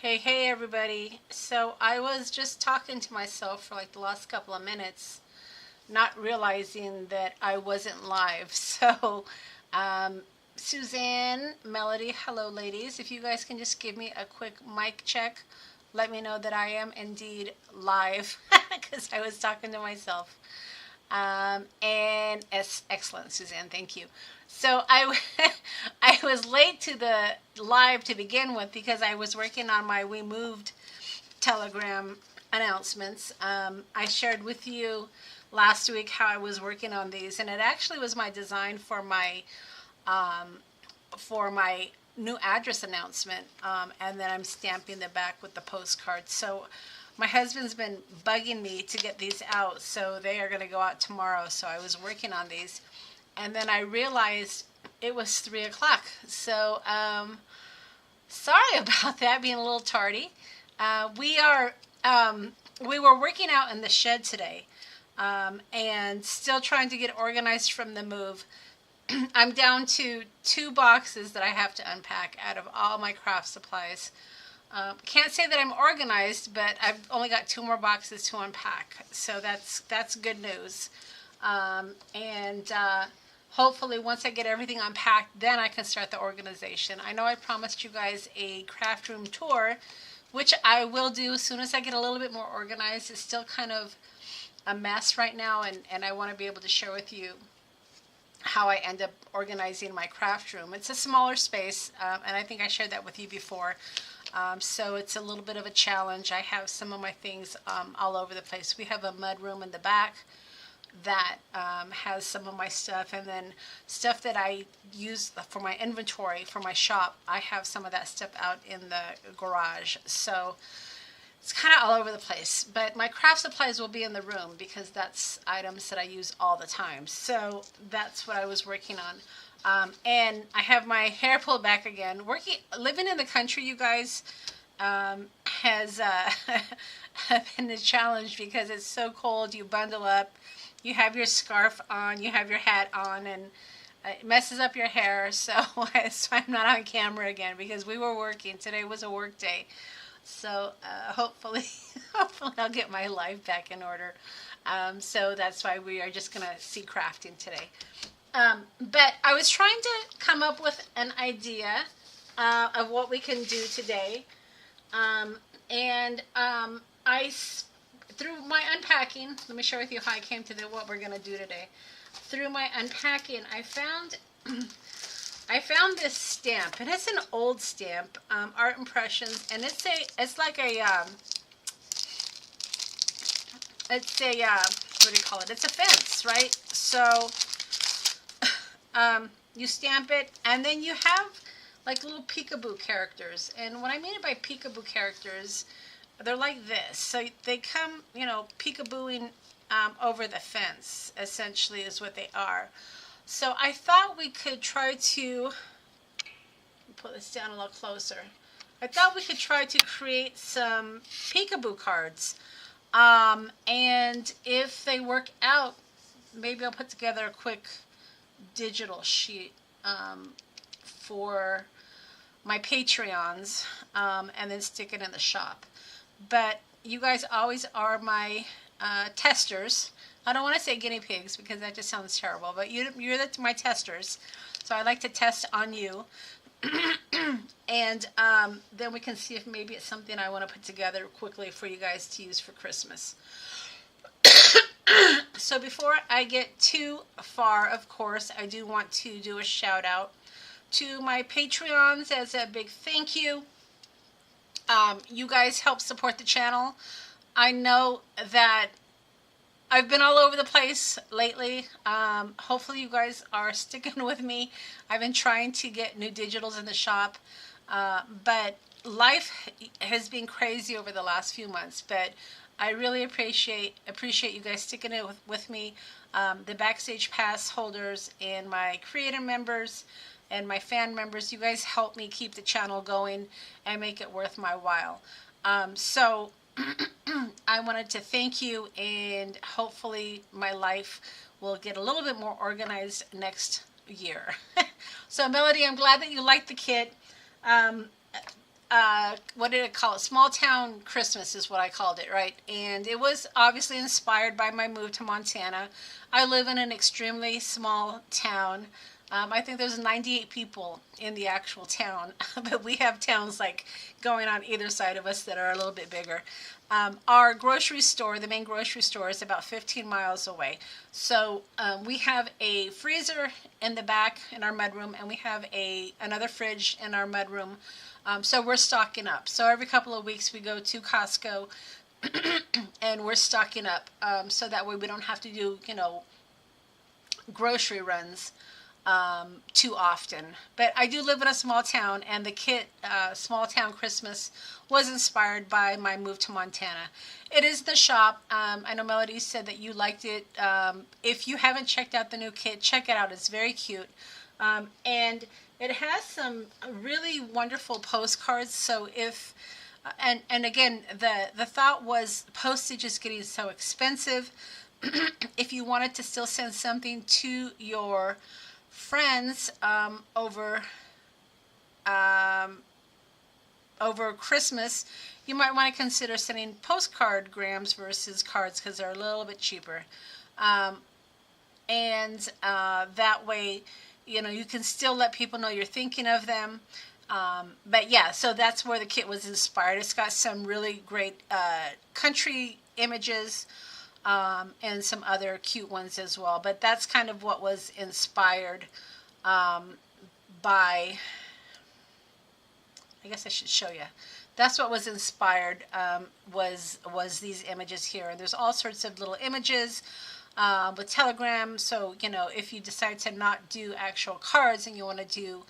Hey everybody. So I was just talking to myself for like the last couple of minutes, not realizing that I wasn't live. So, um, Suzanne, Melody, hello ladies. If you guys can just give me a quick mic check, let me know that I am indeed live because I was talking to myself. And it's excellent, Suzanne. Thank you. So I was late to the live to begin with because I was working on my We Moved Telegram announcements. I shared with you last week how I was working on these, and it actually was my design um, for my new address announcement, and then I'm stamping the back with the postcard. So my husband's been bugging me to get these out, so they are going to go out tomorrow. So I was working on these, and then I realized it was 3 o'clock. So sorry about that being a little tardy. We were working out in the shed today, and still trying to get organized from the move. I'm down to 2 boxes that I have to unpack out of all my craft supplies. Can't say that I'm organized, but I've only got 2 more boxes to unpack, so that's good news. And hopefully once I get everything unpacked, then I can start the organization. I know I promised you guys a craft room tour, which I will do as soon as I get a little bit more organized. It's still kind of a mess right now, and I want to be able to share with you how I end up organizing my craft room. It's a smaller space, and I think I shared that with you before. So it's a little bit of a challenge. I have some of my things all over the place. We have a mud room in the back that has some of my stuff, and then stuff that I use for my inventory for my shop. I have some of that stuff out in the garage. So it's kind of all over the place, but my craft supplies will be in the room because that's items that I use all the time. So that's what I was working on. And I have my hair pulled back again. Living in the country, you guys, has been a challenge because it's so cold. You bundle up, you have your scarf on, you have your hat on, and it messes up your hair. So I'm not on camera again because we were working. Today was a work day. So hopefully I'll get my life back in order. So that's why we are just going to see crafting today. But I was trying to come up with an idea of what we can do today. Through my unpacking, let me share with you how I came to what we're going to do today. Through my unpacking, I found this stamp, and it's an old stamp, Art Impressions, and it's like a what do you call it? It's a fence, right? So you stamp it, and then you have like little peekaboo characters. And what I mean by peekaboo characters, they're like this. So they come, peekabooing over the fence, essentially, is what they are. So I thought we could try to put this down a little closer. I thought we could try to create some peekaboo cards. And if they work out, maybe I'll put together a quick digital sheet for my Patreons, and then stick it in the shop. But you guys always are my testers. I don't want to say guinea pigs because that just sounds terrible, but you're my testers. So I like to test on you. And then we can see if maybe it's something I want to put together quickly for you guys to use for Christmas. So before I get too far, of course, I do want to do a shout out to my Patreons as a big thank you. You guys help support the channel. I know that I've been all over the place lately. Hopefully you guys are sticking with me. I've been trying to get new digitals in the shop, but life has been crazy over the last few months. But I really appreciate you guys sticking it with me. The Backstage Pass holders and my creator members and my fan members, you guys help me keep the channel going and make it worth my while. So I wanted to thank you, and hopefully my life will get a little bit more organized next year. So Melody, I'm glad that you liked the kit. what did I call it? Small Town Christmas is what I called it, right? And it was obviously inspired by my move to Montana. I live in an extremely small town. I think there's 98 people in the actual town, but we have towns like going on either side of us that are a little bit bigger. Our grocery store, the main grocery store, is about 15 miles away. So we have a freezer in the back in our mudroom, and we have another fridge in our mudroom. So we're stocking up. So every couple of weeks we go to Costco and we're stocking up. So that way we don't have to do, grocery runs too often. But I do live in a small town, and the kit Small Town Christmas was inspired by my move to Montana. It is the shop. I know Melody said that you liked it. If you haven't checked out the new kit, check it out. It's very cute. And it has some really wonderful postcards. So if and again, the thought was postage is getting so expensive. If you wanted to still send something to your friends over Christmas, you might want to consider sending postcard grams versus cards, because they're a little bit cheaper. And that way, you can still let people know you're thinking of them. But yeah, so that's where the kit was inspired. It's got some really great country images, and some other cute ones as well. But that's kind of what was inspired by, I guess I should show you. That's what was inspired, was these images here. And there's all sorts of little images with Telegram. So, if you decide to not do actual cards and you want to do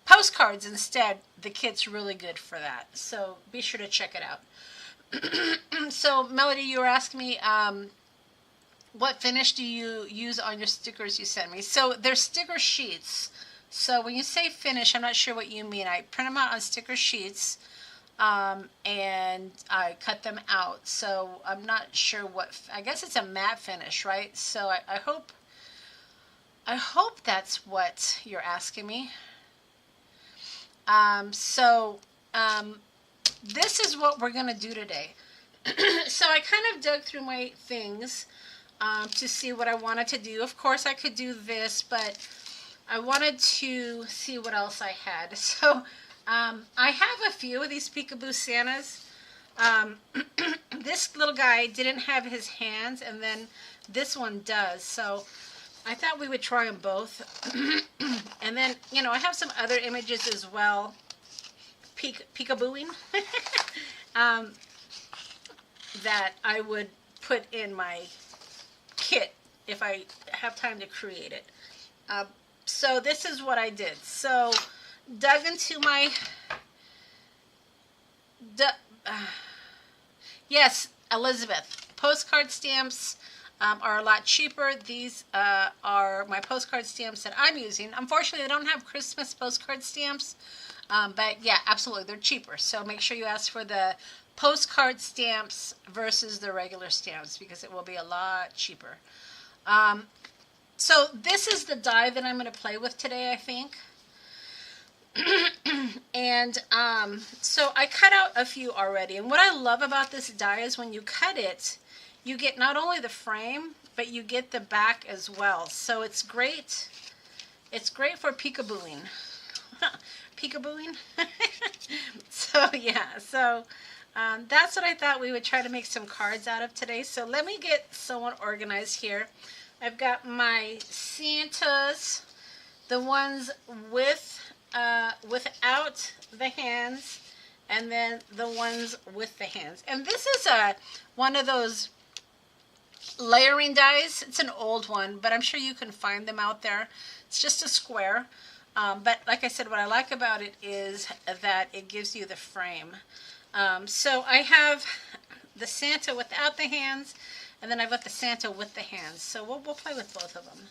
postcards instead, the kit's really good for that. So be sure to check it out. So, Melody, you were asking me, what finish do you use on your stickers you sent me? So, they're sticker sheets. So, when you say finish, I'm not sure what you mean. I print them out on sticker sheets, and I cut them out. So, I'm not sure I guess it's a matte finish, right? So, I hope that's what you're asking me. This is what we're going to do today. So I kind of dug through my things to see what I wanted to do. Of course, I could do this, but I wanted to see what else I had. So I have a few of these Peekaboo Santas. This little guy didn't have his hands, and then this one does. So I thought we would try them both. And then, I have some other images as well. Peekabooing. That I would put in my kit if I have time to create it. So this is what I did. So dug into my yes, Elizabeth, postcard stamps are a lot cheaper. These are my postcard stamps that I'm using. Unfortunately, they don't have Christmas postcard stamps. But yeah, absolutely, they're cheaper. So make sure you ask for the postcard stamps versus the regular stamps, because it will be a lot cheaper. So this is the die that I'm going to play with today, I think. And so I cut out a few already. And what I love about this die is when you cut it, you get not only the frame, but you get the back as well. So it's great. It's great for peekabooing. Peekabooing. So yeah, so that's what I thought we would try to make some cards out of today. So let me get someone organized here. I've got my Santas, the ones without the hands, and then the ones with the hands. And this is one of those layering dies. It's an old one, but I'm sure you can find them out there. It's just a square. But like I said, what I like about it is that it gives you the frame. So I have the Santa without the hands, and then I've got the Santa with the hands. So we'll play with both of them.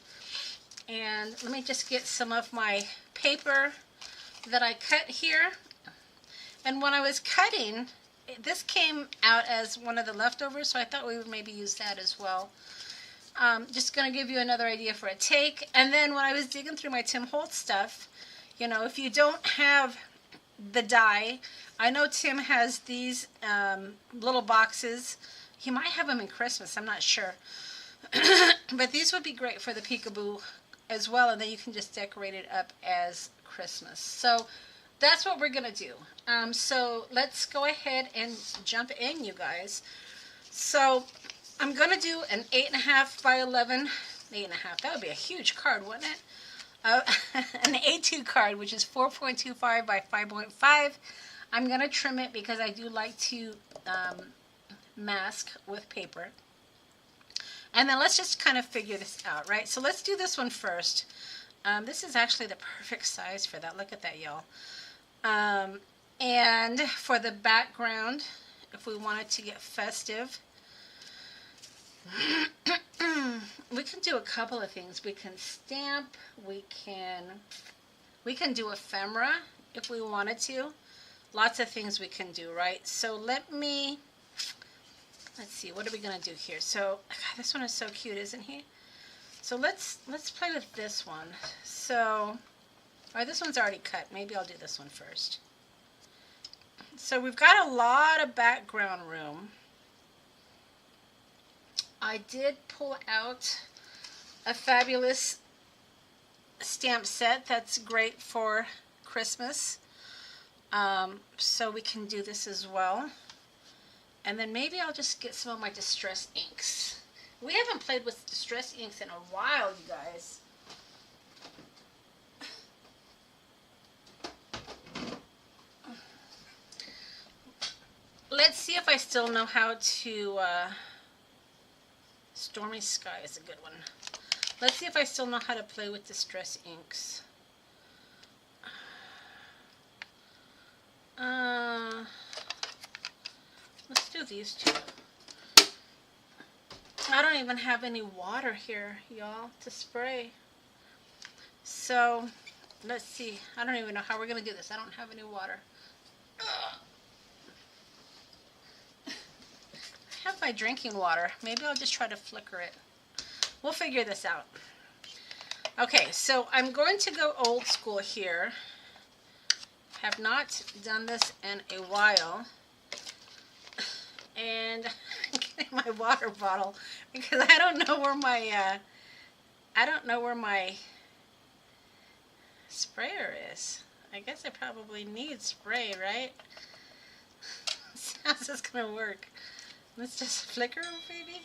And let me just get some of my paper that I cut here. And when I was cutting, this came out as one of the leftovers, so I thought we would maybe use that as well. Just going to give you another idea for a take. And then when I was digging through my Tim Holtz stuff, if you don't have the die. I know Tim has these little boxes. He might have them in Christmas, I'm not sure. But these would be great for the peekaboo as well, and then you can just decorate it up as Christmas. So that's what we're going to do. So let's go ahead and jump in, you guys. So I'm going to do an 8.5 by 11, 8.5, that would be a huge card, wouldn't it? An A2 card, which is 4.25 by 5.5. I'm going to trim it because I do like to mask with paper. And then let's just kind of figure this out, right? So let's do this one first. This is actually the perfect size for that. Look at that, y'all. And for the background, if we wanted to get festive, we can do a couple of things. We can stamp, we can do ephemera if we wanted to. Lots of things we can do, right? So let's see, what are we gonna do here? So God, this one is so cute, isn't he? So let's play with this one. So, or this one's already cut. Maybe I'll do this one first. So we've got a lot of background room. I did pull out a fabulous stamp set that's great for Christmas. So we can do this as well. And then maybe I'll just get some of my distress inks. We haven't played with distress inks in a while, you guys. Let's see if I still know how to... Stormy Sky is a good one. Let's see if I still know how to play with distress inks. Let's do these two. I don't even have any water here, y'all, to spray. So, let's see. I don't even know how we're going to do this. I don't have any water. I have my drinking water. Maybe I'll just try to flicker it. We'll figure this out. Okay, so I'm going to go old school here. Have not done this in a while. And I'm getting my water bottle because I don't know where my sprayer is. I guess I probably need spray, right? How's this gonna work? Let's just flicker them, maybe.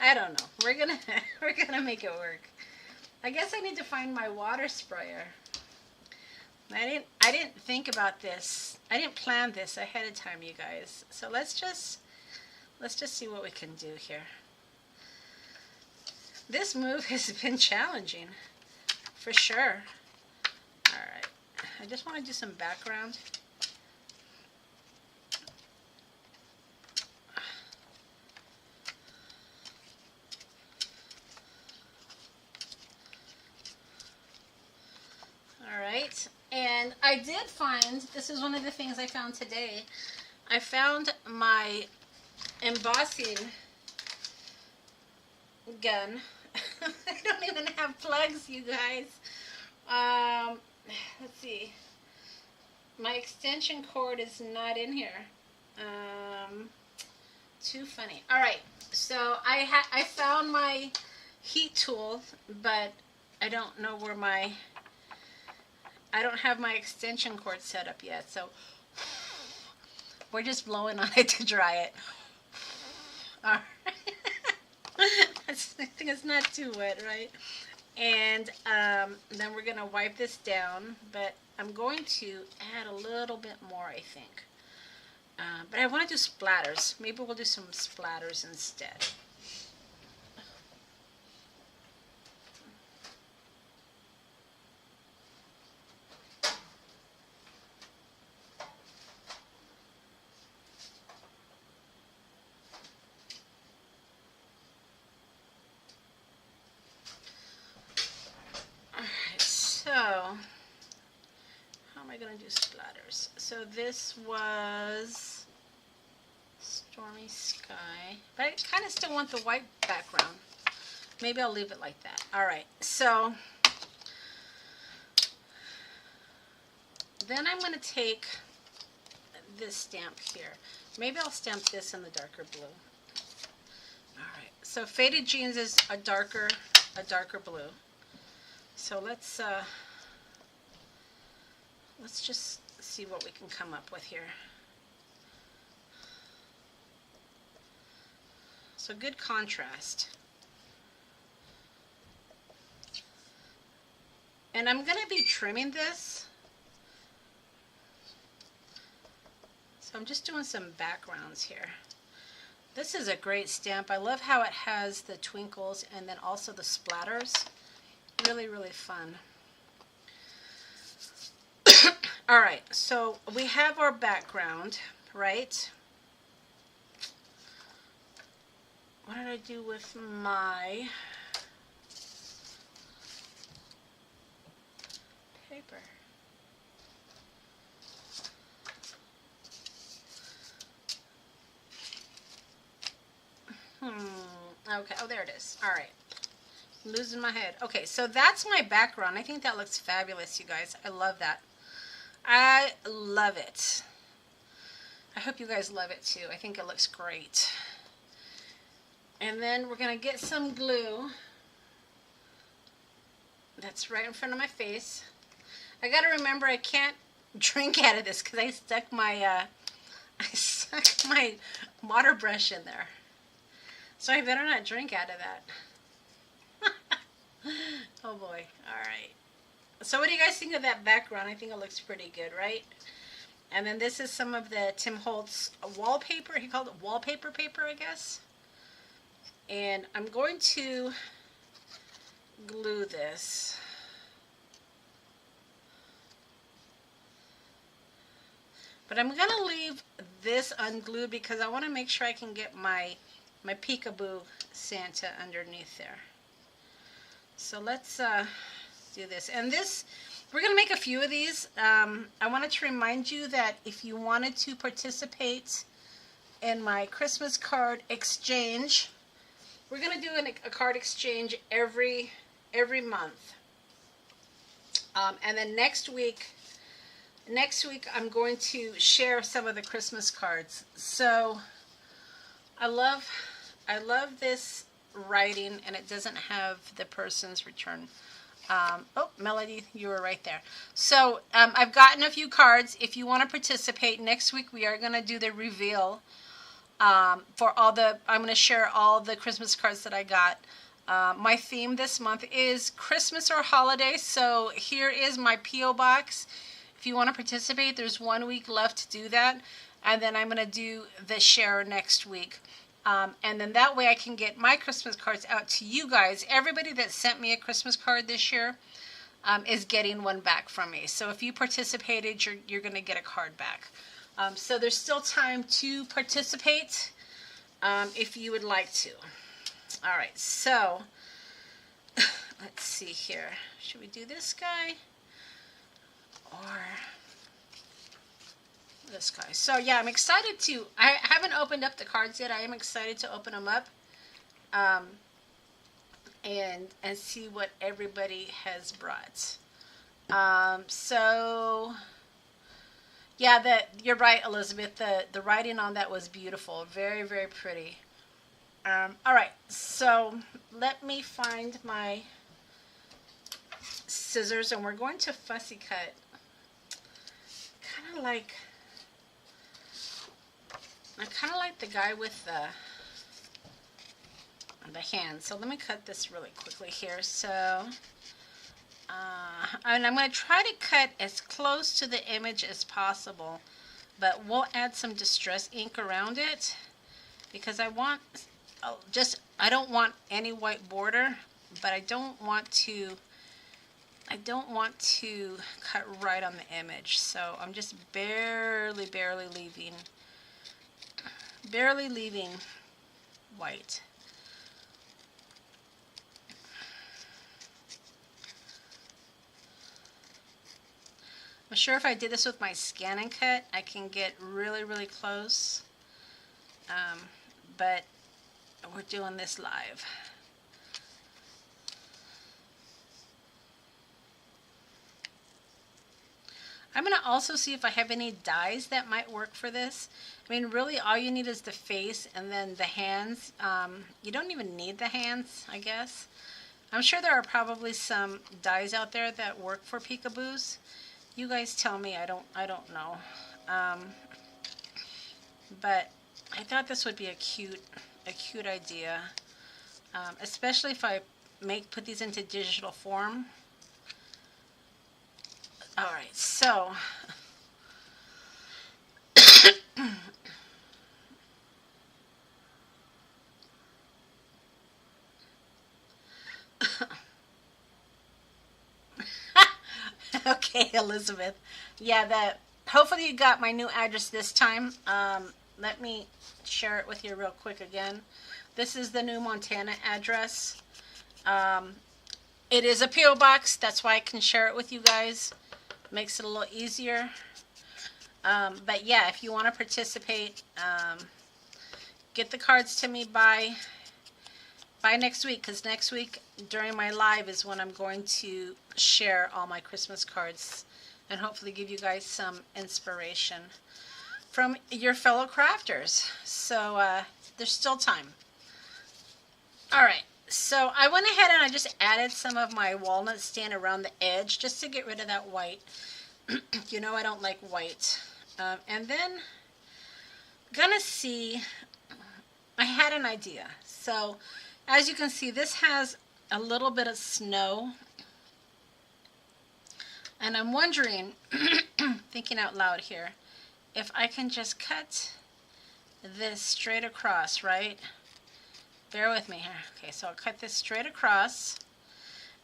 I don't know. We're gonna make it work. I guess I need to find my water sprayer. I didn't think about this. I didn't plan this ahead of time, you guys. So let's just see what we can do here. This move has been challenging, for sure. All right, I just want to do some background. All right. And I did find, this is one of the things I found today. I found my embossing gun. I don't even have plugs, you guys. Let's see. My extension cord is not in here. Too funny. All right. So I found my heat tool, but I don't know where I don't have my extension cord set up yet, so we're just blowing on it to dry it. All right. I think it's not too wet, right? And then we're going to wipe this down, but I'm going to add a little bit more, I think. But I want to do splatters. Maybe we'll do some splatters instead. How am I going to do splatters? So this was Stormy Sky, but I kind of still want the white background. Maybe I'll leave it like that. All right, so then I'm going to take this stamp here. Maybe I'll stamp this in the darker blue. Alright, so Faded Jeans is a darker blue. So let's just see what we can come up with here. So good contrast. And I'm going to be trimming this. So I'm just doing some backgrounds here. This is a great stamp. I love how it has the twinkles and then also the splatters. Really, really fun. Alright, so we have our background, right? What did I do with my paper? Okay, oh, there it is. All right. I'm losing my head. Okay, so that's my background. I think that looks fabulous, you guys. I love that. I love it. I hope you guys love it too. I think it looks great. And then we're going to get some glue. That's right in front of my face. I got to remember I can't drink out of this because I stuck my water brush in there. So I better not drink out of that. Oh boy. Alright. So what do you guys think of that background? I think it looks pretty good, right? And then this is some of the Tim Holtz wallpaper. He called it wallpaper paper, I guess. And I'm going to glue this. But I'm going to leave this unglued because I want to make sure I can get my peekaboo Santa underneath there. So let's do this. And this, we're going to make a few of these. I wanted to remind you that if you wanted to participate in my Christmas card exchange, we're going to do a card exchange every month. And then next week I'm going to share some of the Christmas cards. So I love this writing, and it doesn't have the person's return. Oh, Melody, you were right there. So I've gotten a few cards. If you want to participate, next week we are going to do the reveal for all the, I'm going to share all the Christmas cards that I got. My theme this month is Christmas or holiday, so here is my P.O. box. If you want to participate, there's 1 week left to do that, and then I'm going to do the share next week. And then that way I can get my Christmas cards out to you guys. Everybody that sent me a Christmas card this year is getting one back from me. So if you participated, you're going to get a card back. So there's still time to participate if you would like to. All right, so let's see here. Should we do this guy or this guy? So yeah, I'm excited to, I haven't opened up the cards yet. I am excited to open them up and see what everybody has brought. So yeah, you're right, Elizabeth. The writing on that was beautiful. Very, very pretty. All right, so let me find my scissors, and we're going to fussy cut. Kind of like the guy with the hand. So let me cut this really quickly here. So, and I'm going to try to cut as close to the image as possible, but we'll add some distress ink around it because I want I don't want any white border, but I don't want to cut right on the image. So I'm just barely leaving white. I'm sure if I did this with my scan and cut, I can get really, really close. But we're doing this live. I'm going to also see if I have any dies that might work for this. I mean, really all you need is the face and then the hands. You don't even need the hands, I guess. I'm sure there are probably some dies out there that work for peekaboos. You guys tell me. I don't know. But I thought this would be a cute idea, especially if I put these into digital form. All right, so okay, Elizabeth. Yeah, hopefully you got my new address this time. Let me share it with you real quick again. This is the new Montana address. It is a P.O. box. That's why I can share it with you guys. Makes it a little easier. But yeah, if you want to participate, get the cards to me by next week, because next week during my live is when I'm going to share all my Christmas cards and hopefully give you guys some inspiration from your fellow crafters. So there's still time. All right, so I went ahead and I just added some of my walnut stain around the edge just to get rid of that white. You know I don't like white. And then gonna see, I had an idea. So as you can see, this has a little bit of snow. And I'm wondering, thinking out loud here, if I can just cut this straight across, right? Bear with me here. Okay, so I'll cut this straight across.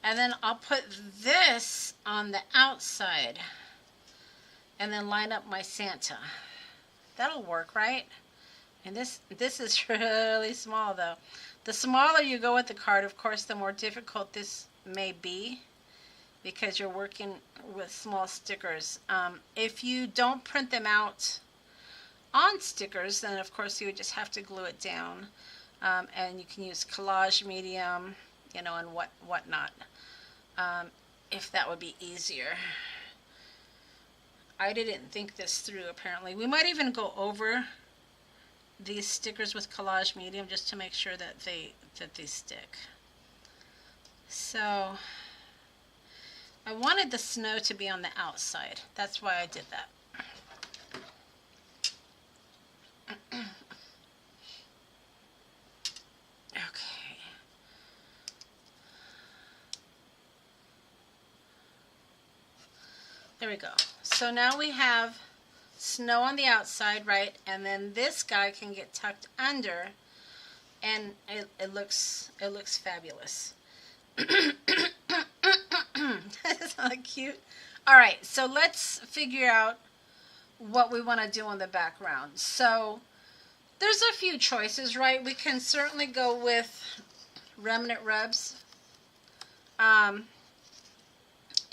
And then I'll put this on the outside. And then line up my Santa. That'll work, right? And this is really small, though. The smaller you go with the card, of course, the more difficult this may be, because you're working with small stickers. If you don't print them out on stickers, then of course you would just have to glue it down. And you can use collage medium, you know, and whatnot, if that would be easier. I didn't think this through, apparently. We might even go over these stickers with collage medium just to make sure that they stick. So I wanted the snow to be on the outside. That's why I did that. Okay. There we go. So now we have snow on the outside, right? And then this guy can get tucked under, and it looks fabulous. That's not cute. All right, so let's figure out what we want to do on the background. So there's a few choices, right? We can certainly go with remnant rubs.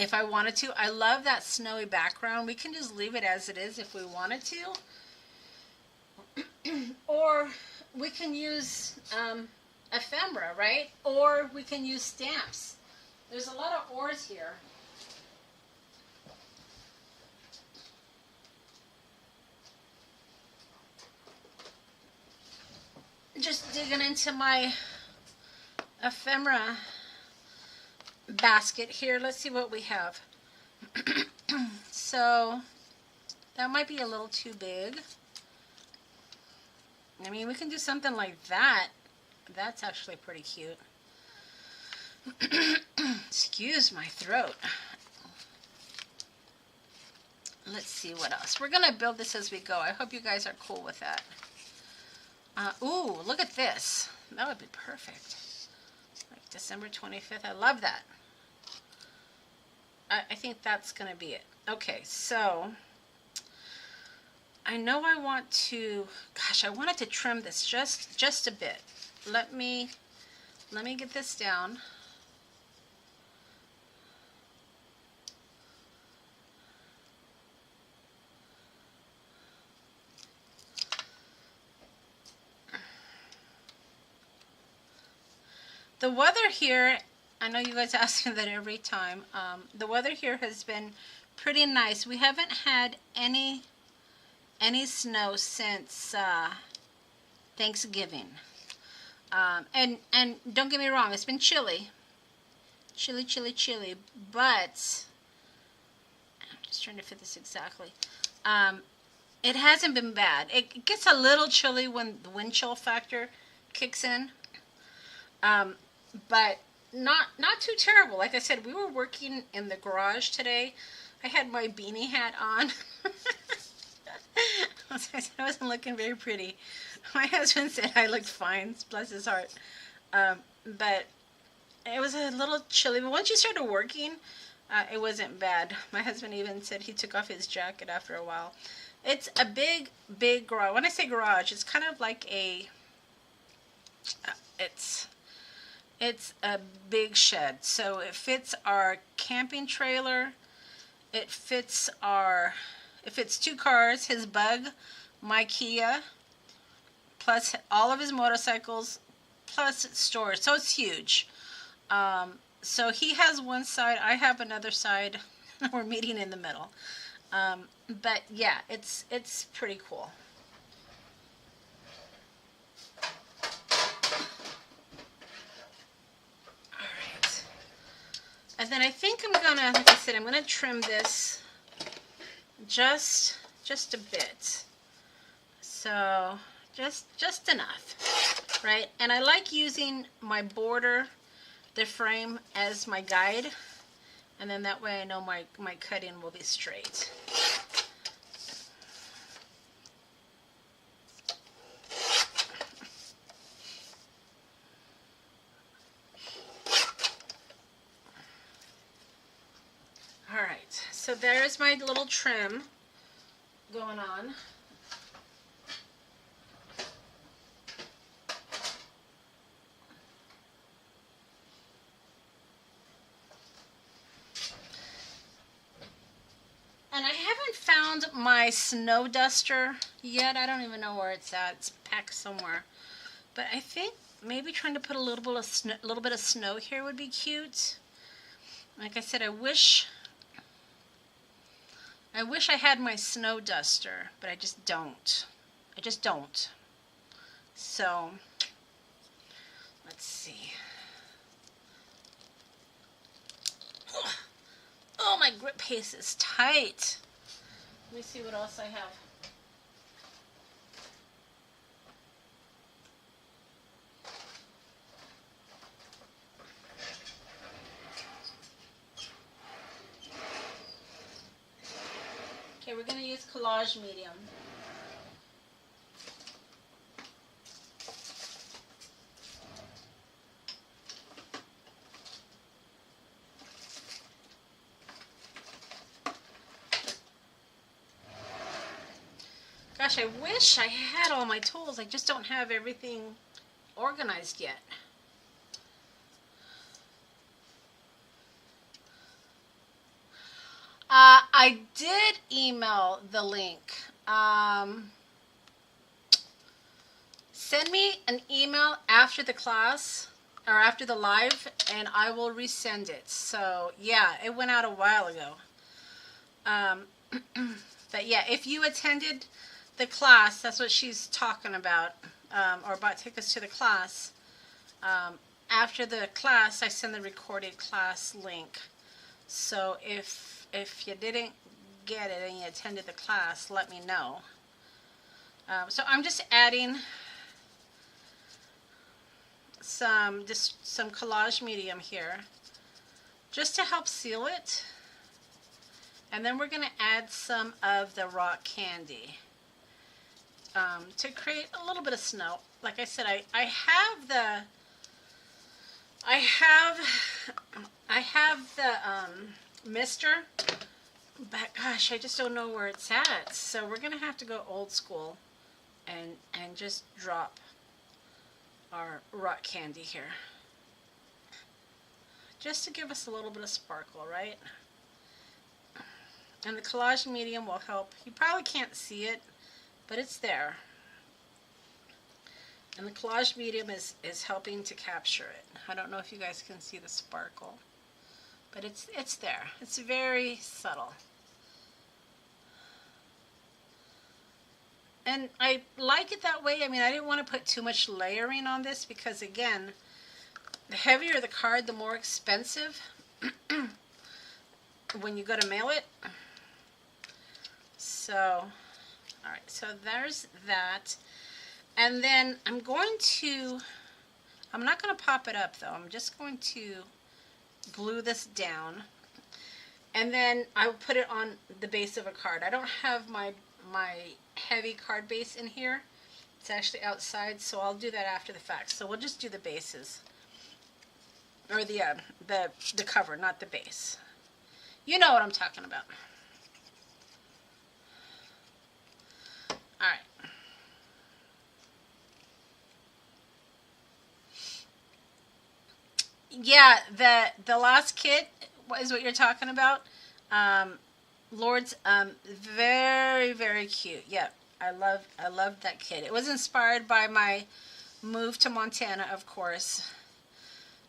If I wanted to. I love that snowy background. We can just leave it as it is if we wanted to. Or we can use ephemera, right? Or we can use stamps. There's a lot of ors here. Just digging into my ephemera basket here. Let's see what we have. So that might be a little too big. I mean, we can do something like that. That's actually pretty cute. Excuse my throat. Let's see what else. We're gonna build this as we go. I hope you guys are cool with that. Ooh, look at this. That would be perfect. Like December 25th. I love that. I think that's going to be it. Okay, so I know I want to, gosh, I wanted to trim this just a bit. Let me get this down. The weather here, I know you guys ask me that every time. The weather here has been pretty nice. We haven't had any snow since Thanksgiving. And don't get me wrong, it's been chilly. Chilly, but I'm just trying to fit this exactly. It hasn't been bad. It gets a little chilly when the wind chill factor kicks in. But not too terrible. Like I said, we were working in the garage today. I had my beanie hat on. I wasn't looking very pretty. My husband said I looked fine, bless his heart. But it was a little chilly. But once you started working, it wasn't bad. My husband even said he took off his jacket after a while. It's a big garage. When I say garage, it's kind of like a... It's a big shed. So it fits our camping trailer. It fits 2 cars, his Bug, my Kia, plus all of his motorcycles, plus storage. So it's huge. So he has one side, I have another side. We're meeting in the middle. But yeah, it's pretty cool. Alright. And then I think I'm gonna, like I said, I'm gonna trim this just a bit. So just enough, right? And I like using my border, the frame, as my guide, and then that way I know my cutting will be straight. Alright, so there's my little trim going on. And I haven't found my snow duster yet. I don't even know where it's at. It's packed somewhere. But I think maybe trying to put a little bit of snow here would be cute. Like I said, I wish I had my snow duster, but I just don't. So, let's see. Oh, my grip pace is tight. Let me see what else I have. Okay, we're going to use collage medium. Gosh, I wish I had all my tools. I just don't have everything organized yet. I did email the link. Send me an email after the class or after the live and I will resend it. So yeah, it went out a while ago. But yeah, if you attended the class, that's what she's talking about, or about to take us to the class. After the class, I send the recorded class link. So if you didn't get it and you attended the class, let me know. So I'm just adding some collage medium here, just to help seal it. And then we're going to add some of the rock candy to create a little bit of snow. Like I said, I have the mister, but gosh, I just don't know where it's at. So we're gonna have to go old school and just drop our rock candy here, just to give us a little bit of sparkle, right? And the collage medium will help. You probably can't see it, but it's there. And the collage medium is helping to capture it. I don't know if you guys can see the sparkle, but it's there. It's very subtle. And I like it that way. I mean, I didn't want to put too much layering on this because, again, the heavier the card, the more expensive when you go to mail it. So, all right, so there's that. And then I'm not going to pop it up though. I'm just going to glue this down. And then I'll put it on the base of a card. I don't have my heavy card base in here. It's actually outside, so I'll do that after the fact. So we'll just do the bases. Or the cover, not the base. You know what I'm talking about. All right. Yeah, the last kit is what you're talking about. Lord's very, very cute. Yeah, I love that kit. It was inspired by my move to Montana, of course.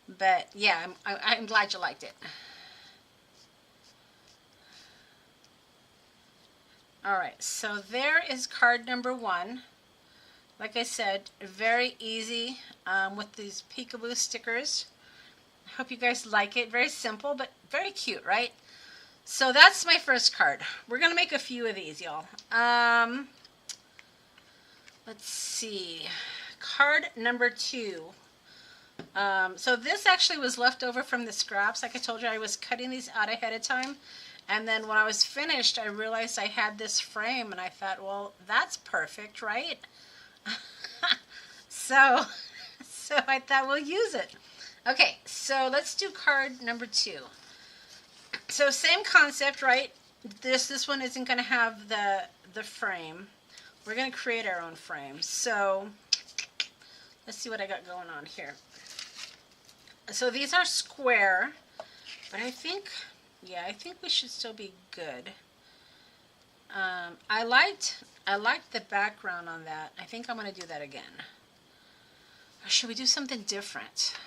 But yeah, I'm glad you liked it. All right, so there is card number 1. Like I said, very easy with these peekaboo stickers. I hope you guys like it. Very simple, but very cute, right? So that's my first card. We're going to make a few of these, y'all. Let's see. Card number 2. So this actually was left over from the scraps. Like I told you, I was cutting these out ahead of time. And then when I was finished, I realized I had this frame. And I thought, well, that's perfect, right? so I thought we'll use it. Okay, so let's do card number 2. So same concept, right? This one isn't going to have the frame. We're going to create our own frame. So let's see what I got going on here. So these are square, but I think we should still be good. I liked the background on that. I think I'm going to do that again. Or should we do something different?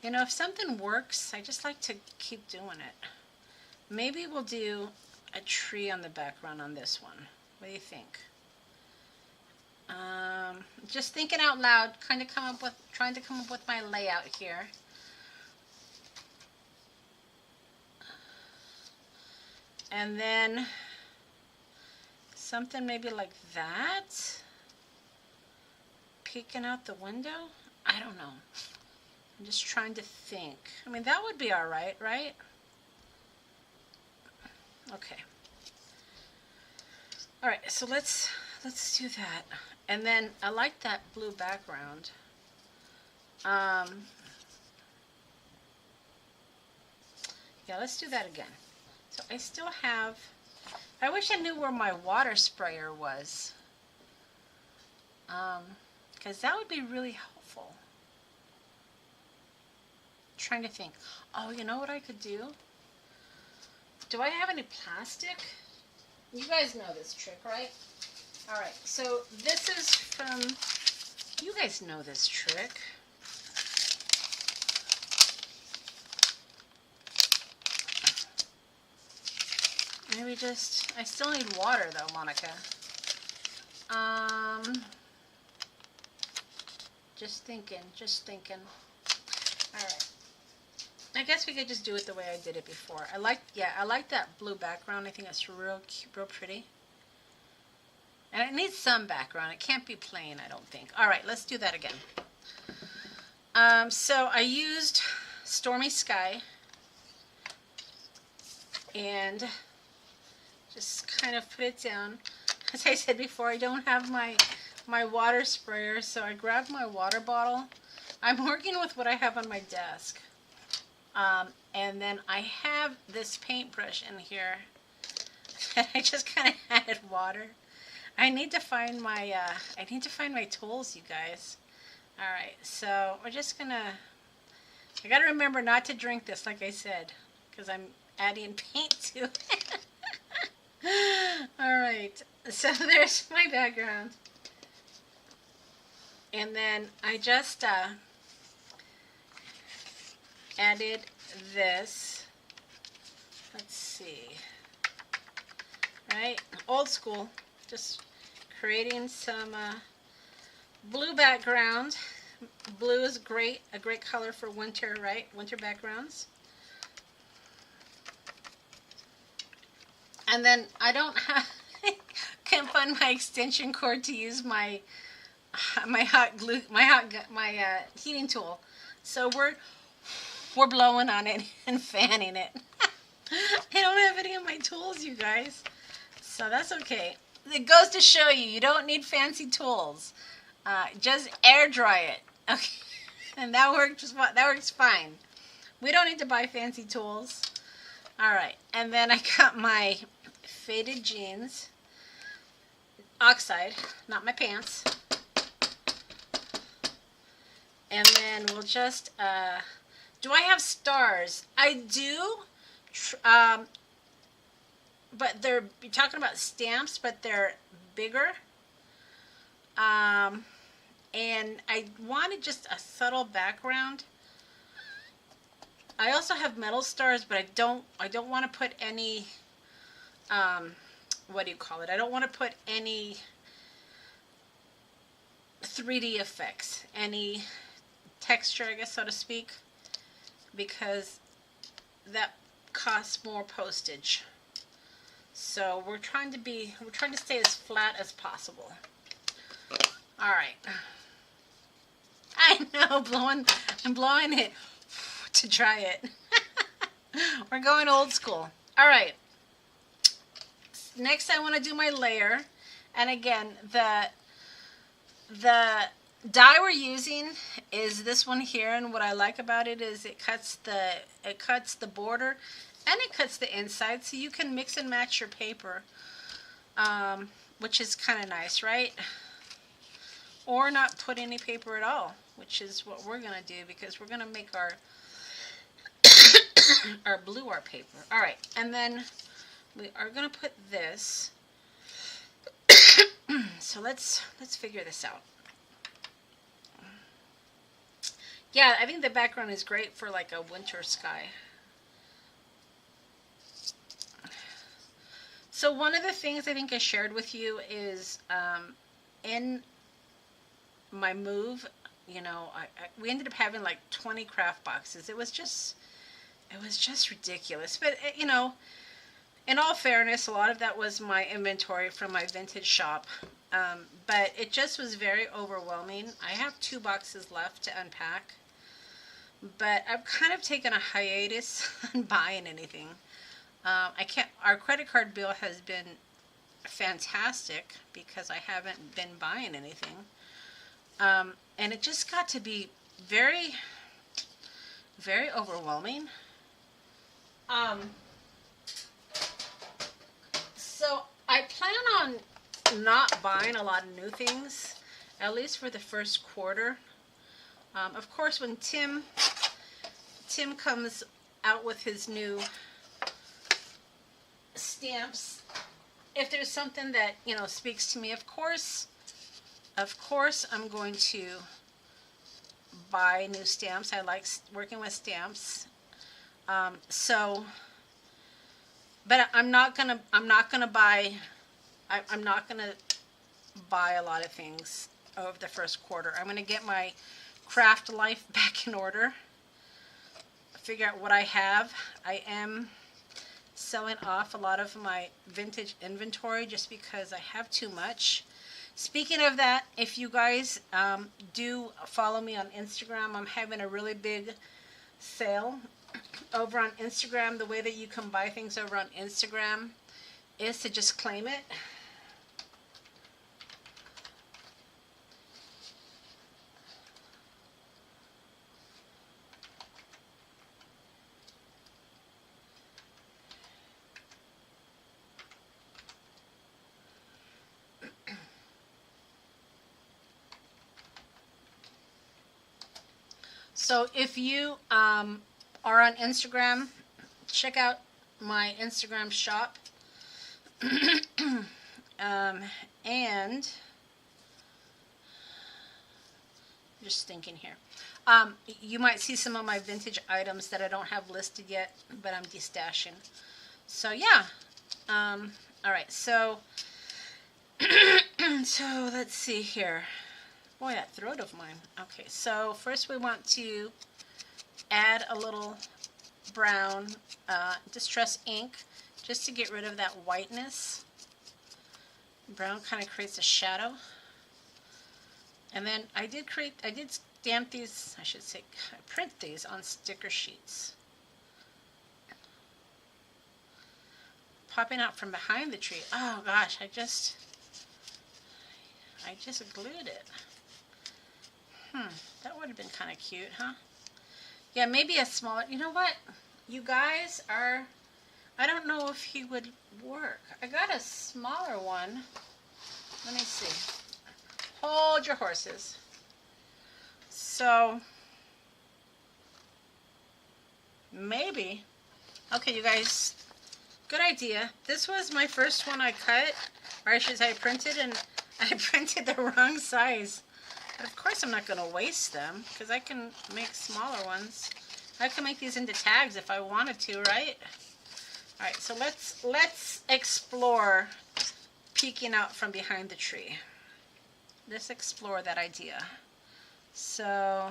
You know, if something works, I just like to keep doing it. Maybe we'll do a tree on the background on this one. What do you think? Just thinking out loud, trying to come up with my layout here. And then something maybe like that. Peeking out the window? I don't know. I'm just trying to think. I mean, that would be all right, right? Okay. All right, so let's do that. And then I like that blue background. Yeah, let's do that again. So I still have, I wish I knew where my water sprayer was. Because that would be really helpful. Trying to think. Oh, you know what I could do? Do I have any plastic? You guys know this trick, right? All right, so this is from, you guys know this trick. Maybe just, I still need water though, Monica. Just thinking. All right. I guess we could just do it the way I did it before. I like that blue background. I think that's real cute, real pretty. And it needs some background. It can't be plain, I don't think. All right, let's do that again. So I used Stormy Sky and just kind of put it down. As I said before, I don't have my water sprayer, so I grabbed my water bottle. I'm working with what I have on my desk. And then I have this paintbrush in here that I just kind of added water. I need to find my tools, you guys. All right, so we're just gonna. I gotta remember not to drink this, like I said, because I'm adding paint to it. All right, so there's my background, and then I just added this. Let's see. Right, old school. Just creating some blue background. Blue is great, a great color for winter, right? Winter backgrounds. And then I don't have, can't find my extension cord to use my heating tool. So we're blowing on it and fanning it. I don't have any of my tools, you guys. So that's okay. It goes to show you, you don't need fancy tools. Just air dry it. Okay. And that works fine. We don't need to buy fancy tools. Alright, and then I got my faded jeans. Oxide, not my pants. And then we'll just, do I have stars? I do, but you're talking about stamps, but they're bigger. And I wanted just a subtle background. I also have metal stars, but I don't want to put any, what do you call it? I don't want to put any 3D effects, any texture, I guess, so to speak, because that costs more postage. So we're trying to stay as flat as possible. All right. I know, I'm blowing it to try it. We're going old school. All right. Next, I want to do my layer, and again, the dye we're using is this one here, and what I like about it is it cuts the border and it cuts the inside, so you can mix and match your paper, which is kind of nice, right? Or not put any paper at all, which is what we're gonna do, because we're gonna make our our blue art paper. All right, and then we are gonna put this. So let's figure this out. Yeah, I think the background is great for like a winter sky. So one of the things I think I shared with you is in my move, you know, we ended up having like 20 craft boxes. It was just ridiculous. But you know, in all fairness, a lot of that was my inventory from my vintage shop. But it just was very overwhelming. I have 2 boxes left to unpack, but I've kind of taken a hiatus on buying anything. Our credit card bill has been fantastic because I haven't been buying anything. And it just got to be very, very overwhelming. So I plan on not buying a lot of new things, at least for the first quarter. Of course, when Tim comes out with his new stamps, if there's something that, you know, speaks to me, of course I'm going to buy new stamps. I like working with stamps. But I'm not gonna buy a lot of things over the first quarter. I'm gonna get my craft life back in order, figure out what I have. I am selling off a lot of my vintage inventory just because I have too much. Speaking of that, if you guys do follow me on Instagram, I'm having a really big sale over on Instagram. The way that you can buy things over on Instagram is to just claim it. So if you are on Instagram, check out my Instagram shop. And just thinking here, you might see some of my vintage items that I don't have listed yet, but I'm destashing. So yeah, all right. So So let's see here. Boy, that throat of mine. Okay, so first we want to add a little brown distress ink just to get rid of that whiteness. Brown kind of creates a shadow. And then I did stamp these, I should say, print these on sticker sheets. Popping out from behind the tree. Oh gosh, I just glued it. That would have been kind of cute, huh? Yeah, maybe a smaller, you know what? You guys are, I don't know if he would work. I got a smaller one. Let me see. Hold your horses. So, maybe. Okay, you guys, good idea. This was my first one I cut, or I should say I printed, and I printed the wrong size. But of course I'm not going to waste them, because I can make smaller ones. I can make these into tags if I wanted to, right? Alright, so let's explore peeking out from behind the tree. Let's explore that idea. So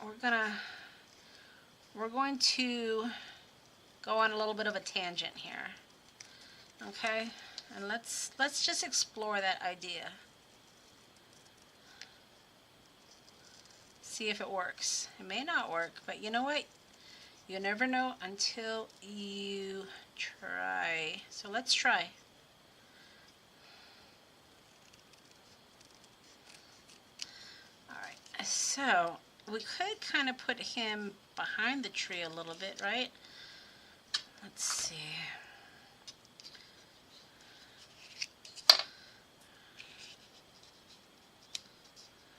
we're going to go on a little bit of a tangent here. Okay? And let's just explore that idea. See if it works. It may not work, but you know what? You never know until you try. So let's try. Alright, so we could kind of put him behind the tree a little bit, right? Let's see.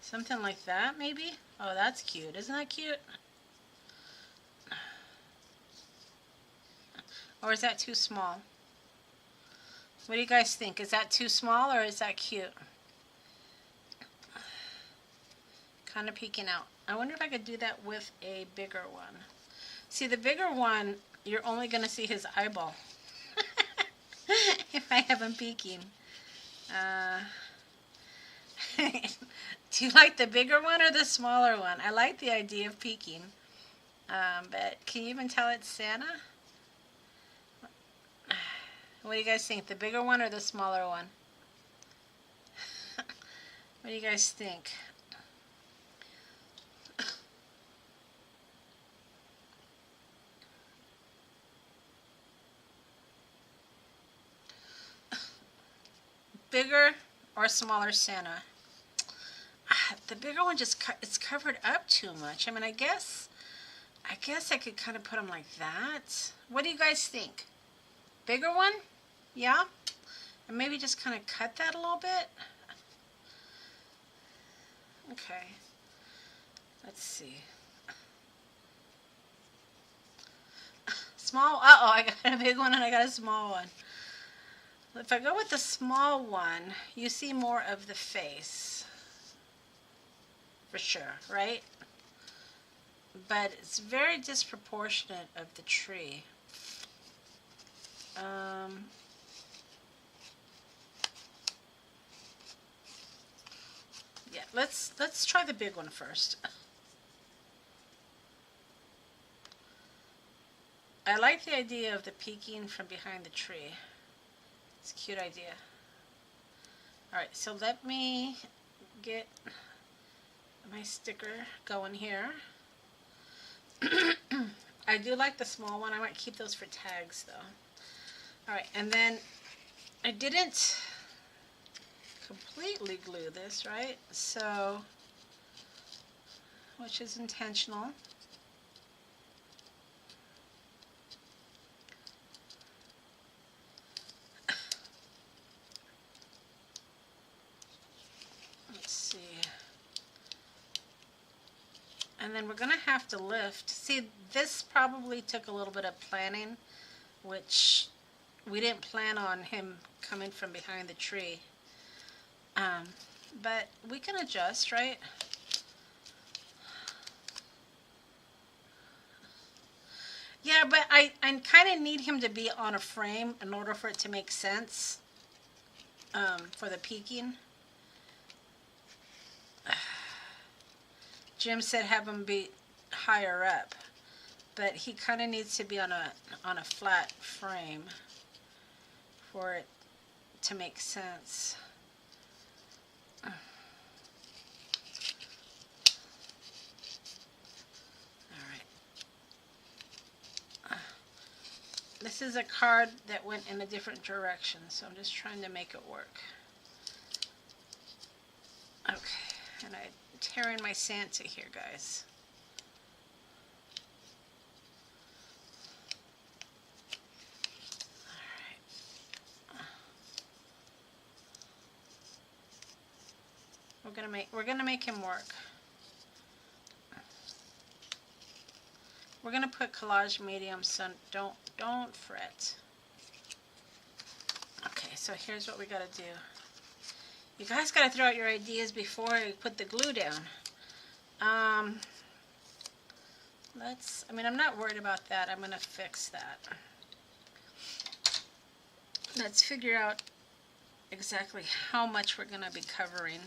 Something like that, maybe? Oh, that's cute. Isn't that cute? Or is that too small? What do you guys think? Is that too small or is that cute? Kind of peeking out. I wonder if I could do that with a bigger one. See, the bigger one, you're only going to see his eyeball. If I have him peeking. Do you like the bigger one or the smaller one? I like the idea of peeking. But can you even tell it's Santa? What do you guys think? The bigger one or the smaller one? What do you guys think? Bigger or smaller Santa? The bigger one just it's covered up too much. I mean, I guess I could kind of put them like that. What do you guys think? Bigger one? Yeah? And maybe just kind of cut that a little bit? Okay. Let's see. Small, uh-oh, I got a big one and I got a small one. If I go with the small one, you see more of the face. For sure, right? But it's very disproportionate of the tree. Yeah, let's try the big one first. I like the idea of the peeking from behind the tree. It's a cute idea. Alright, so let me get my sticker going here. I do like the small one. I might keep those for tags though. Alright, and then I didn't completely glue this, right? So, which is intentional. And then we're going to have to lift. See, this probably took a little bit of planning, which we didn't plan on him coming from behind the tree. But we can adjust, right? Yeah, but I kind of need him to be on a frame in order for it to make sense for the peeking. Jim said have him be higher up, but he kind of needs to be on a flat frame for it to make sense. This is a card that went in a different direction, so I'm just trying to make it work. Okay, and I'm tearing my Santa here, guys. All right. We're gonna make him work. We're gonna put collage medium, so don't fret. Okay, so here's what we gotta do. You guys gotta throw out your ideas before you put the glue down. I'm not worried about that. I'm gonna fix that. Let's figure out exactly how much we're gonna be covering.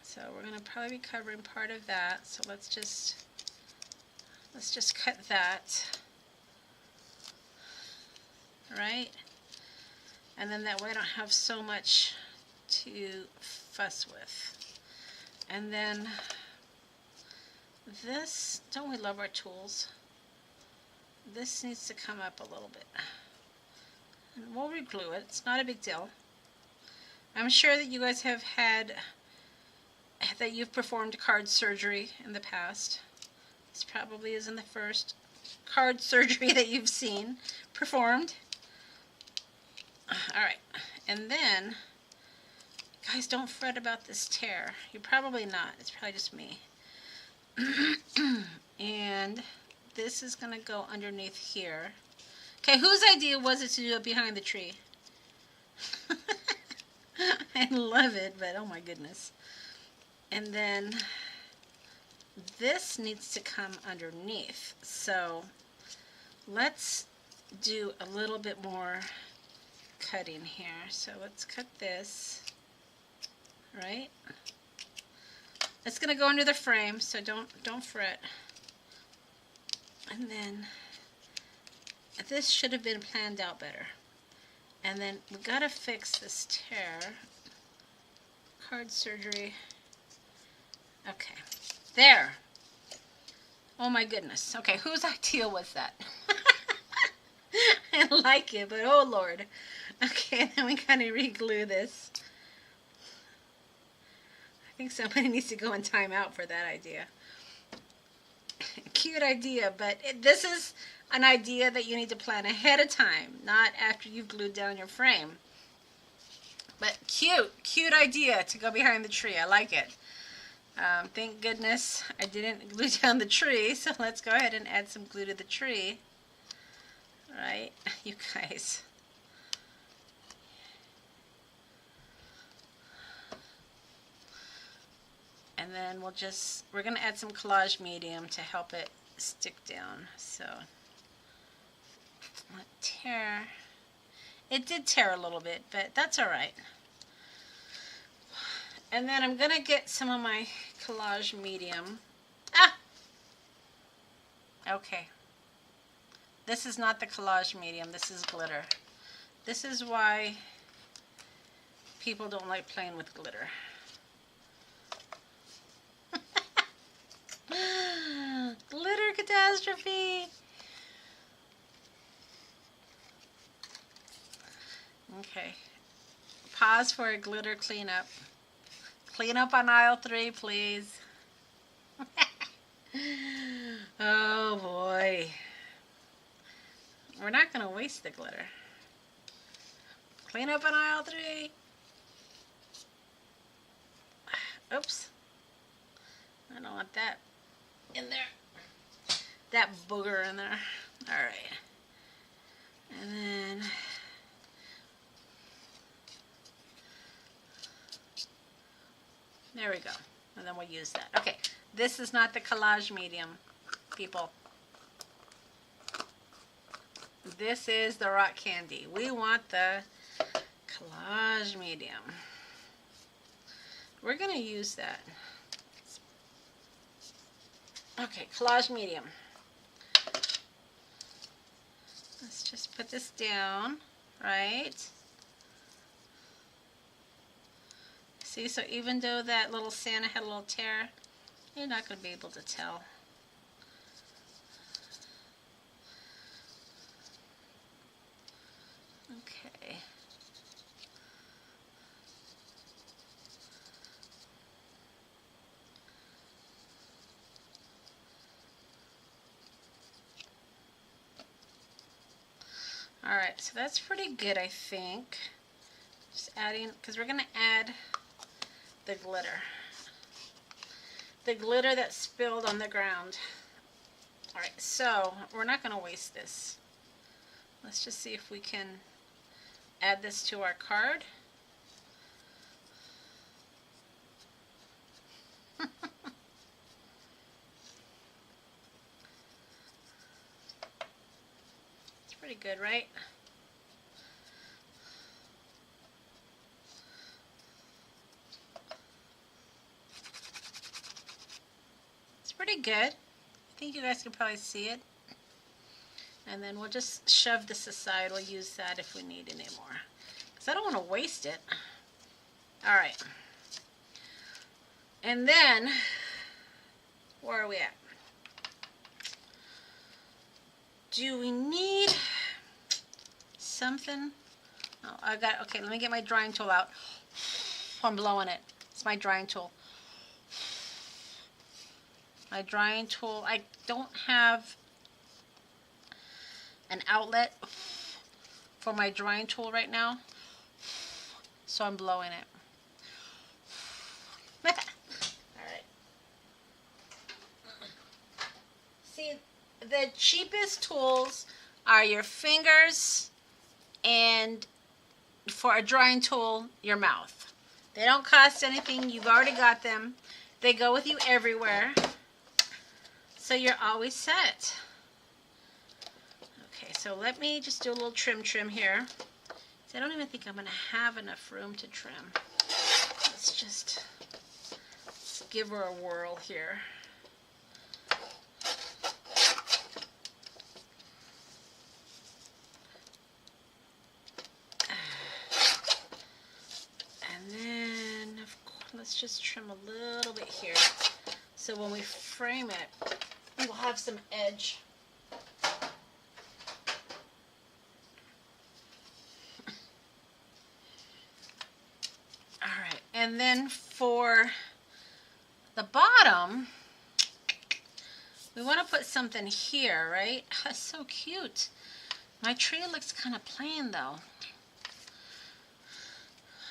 So we're gonna probably be covering part of that. So let's just cut that, right? And then that way I don't have so much to fuss with. And then this, don't we love our tools? This needs to come up a little bit. And we'll reglue it. It's not a big deal. I'm sure that you guys have that you've performed card surgery in the past. This probably isn't the first card surgery that you've seen performed. Alright, and then, guys, don't fret about this tear. You're probably not. It's probably just me. And this is going to go underneath here. Okay, whose idea was it to do it behind the tree? I love it, but oh my goodness. And then this needs to come underneath. So let's do a little bit more cutting here. So let's cut this, right? It's going to go under the frame, so don't fret. And then this should have been planned out better. And then we got to fix this tear. Card surgery. Okay. There. Oh my goodness. Okay, whose idea was that? I like it, but oh Lord. Okay, then we kind of re-glue this. I think somebody needs to go in timeout for that idea. Cute idea, but this is an idea that you need to plan ahead of time, not after you've glued down your frame. But cute idea to go behind the tree. I like it. Thank goodness I didn't glue down the tree, so let's go ahead and add some glue to the tree. Right, you guys. And then we're going to add some collage medium to help it stick down. So, tear. It did tear a little bit, but that's all right. And then I'm going to get some of my collage medium. Okay. This is not the collage medium. This is glitter. This is why people don't like playing with glitter. Glitter catastrophe. Okay. Pause for a glitter cleanup. Clean up on aisle 3, please. Oh boy. We're not going to waste the glitter. Clean up on aisle 3. Oops. I don't want that in there. That booger in there. Alright. And then there we go. And then we'll use that. Okay. This is not the collage medium, people. This is the rock candy. We want the collage medium. We're going to use that. Okay, collage medium. Let's just put this down, right? See, so even though that little Santa had a little tear, you're not going to be able to tell. Okay. Alright, so that's pretty good, I think. Just adding, because we're going to add the glitter. The glitter that spilled on the ground. Alright, so we're not going to waste this. Let's just see if we can add this to our card. It's pretty good, right? It's pretty good. I think you guys can probably see it. And then we'll just shove this aside. We'll use that if we need any more. Because I don't want to waste it. Alright. And then, where are we at? Do we need something? Oh, I got, okay, let me get my drying tool out. I'm blowing it. It's my drying tool. My drying tool. I don't have an outlet for my drying tool right now, so I'm blowing it. Alright. See, the cheapest tools are your fingers and, for a drying tool, your mouth. They don't cost anything. You've already got them. They go with you everywhere, so you're always set. Okay, so let me just do a little trim here. So I don't even think I'm going to have enough room to trim. Let's give her a whirl here. And then, of course, let's just trim a little bit here. So when we frame it, we'll have some edge. And then for the bottom, we want to put something here, right? That's so cute. My tree looks kind of plain though.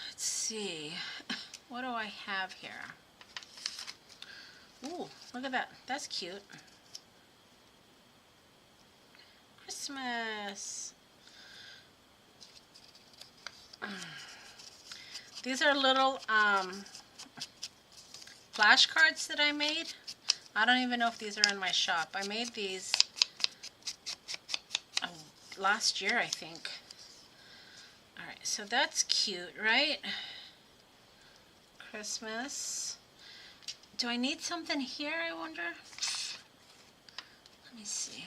Let's see. What do I have here? Ooh, look at that. That's cute. Christmas. These are little flashcards that I made. I don't even know if these are in my shop. I made these last year, I think. Alright, so that's cute, right? Christmas. Do I need something here, I wonder? Let me see.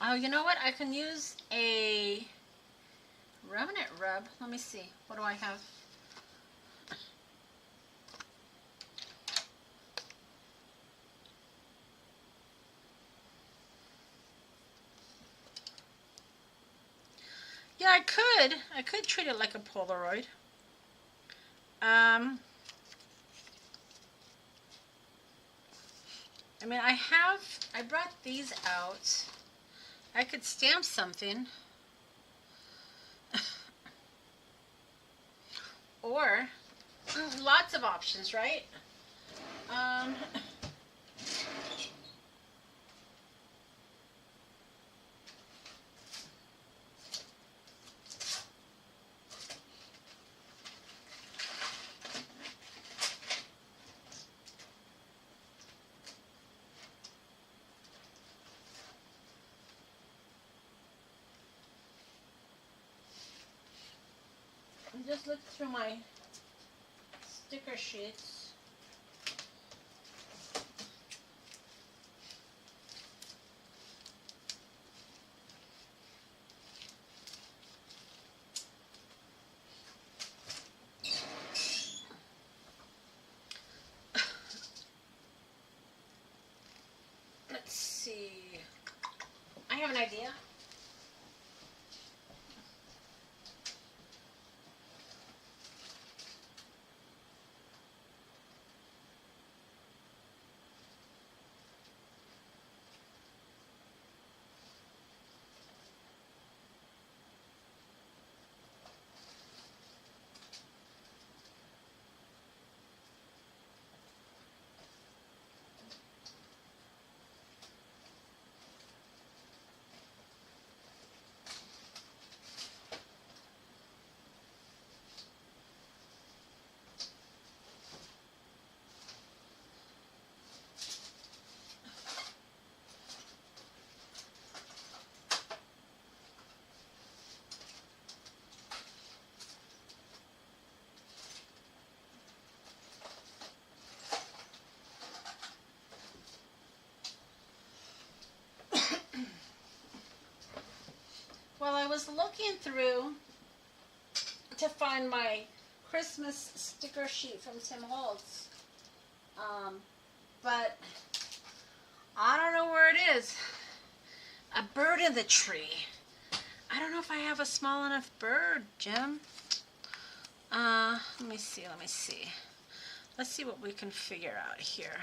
Oh, you know what? I can use a remnant rub. Let me see. What do I have? Yeah, I could. I could treat it like a Polaroid. I mean, I brought these out. I could stamp something. Or, lots of options, right? just looked through my sticker sheets. Let's see. I have an idea. Well, I was looking through to find my Christmas sticker sheet from Tim Holtz, but I don't know where it is. A bird in the tree. I don't know if I have a small enough bird, Jim. Let me see. Let's see what we can figure out here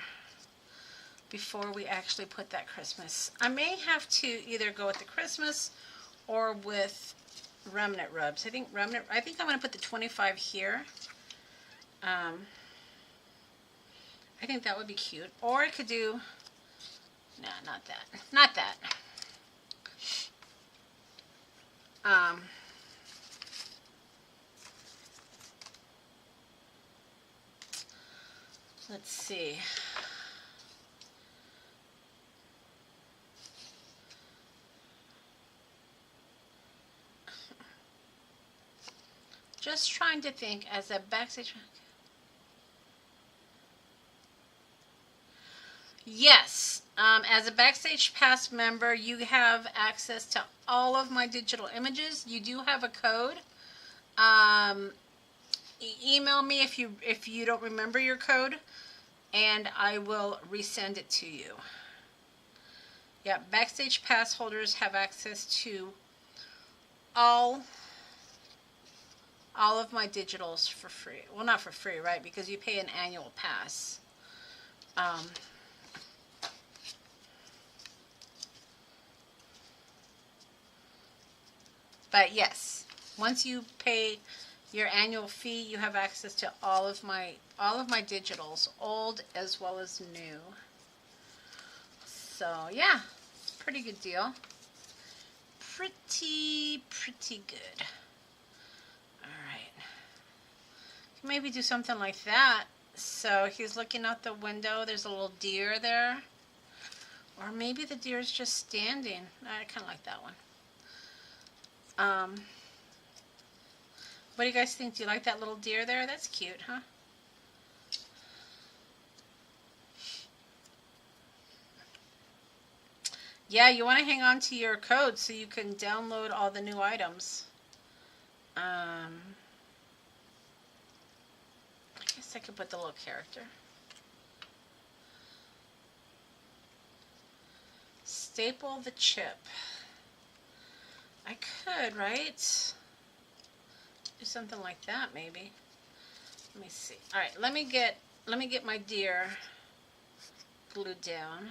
before we actually put that Christmas. I may have to either go with the Christmas or with remnant rubs. I think I'm going to put the 25 here. I think that would be cute. Or I could do, no, not that. Not that. Let's see. Just trying to think as a backstage. Yes, as a Backstage Pass member, you have access to all of my digital images. You do have a code. Email me if you don't remember your code, and I will resend it to you. Yeah, Backstage Pass holders have access to all of my digitals for free. Well, not for free, right? Because you pay an annual pass. But yes, once you pay your annual fee, you have access to all of my digitals, old as well as new. So yeah, pretty good deal. Pretty good. Maybe do something like that. So he's looking out the window. There's a little deer there. Or maybe the deer's just standing. I kind of like that one. What do you guys think? Do you like that little deer there? That's cute, huh? Yeah, you want to hang on to your code so you can download all the new items. I guess I could put the little character. Staple the chip. I could, right? Do something like that, maybe. Let me see. All right, let me get my deer glued down.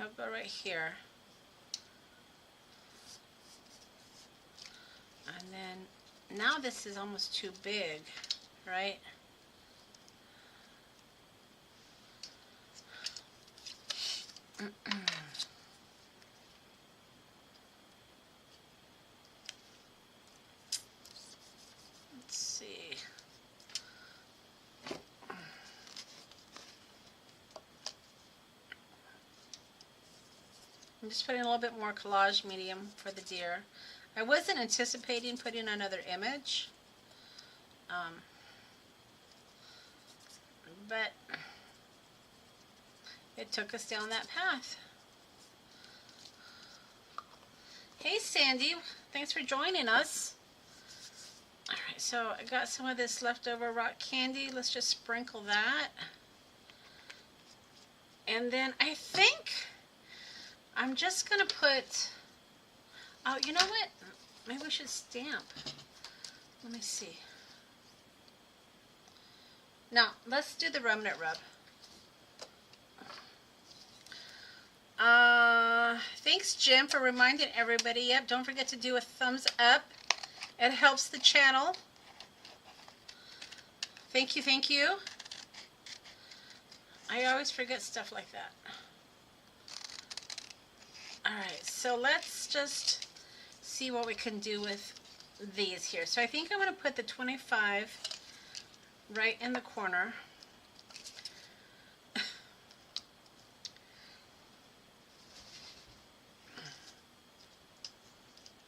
I'll go right here. And then, now this is almost too big, right? Let's see. I'm just putting a little bit more collage medium for the deer. I wasn't anticipating putting another image, but it took us down that path. Hey Sandy, thanks for joining us. Alright, so I got some of this leftover rock candy. Let's just sprinkle that. And then I think I'm just going to put, oh, you know what? Maybe we should stamp. Let me see. No, let's do the remnant rub. Thanks, Jim, for reminding everybody. Yep, don't forget to do a thumbs up. It helps the channel. Thank you, thank you. I always forget stuff like that. Alright, so let's just see what we can do with these here. So I think I'm going to put the 25 right in the corner.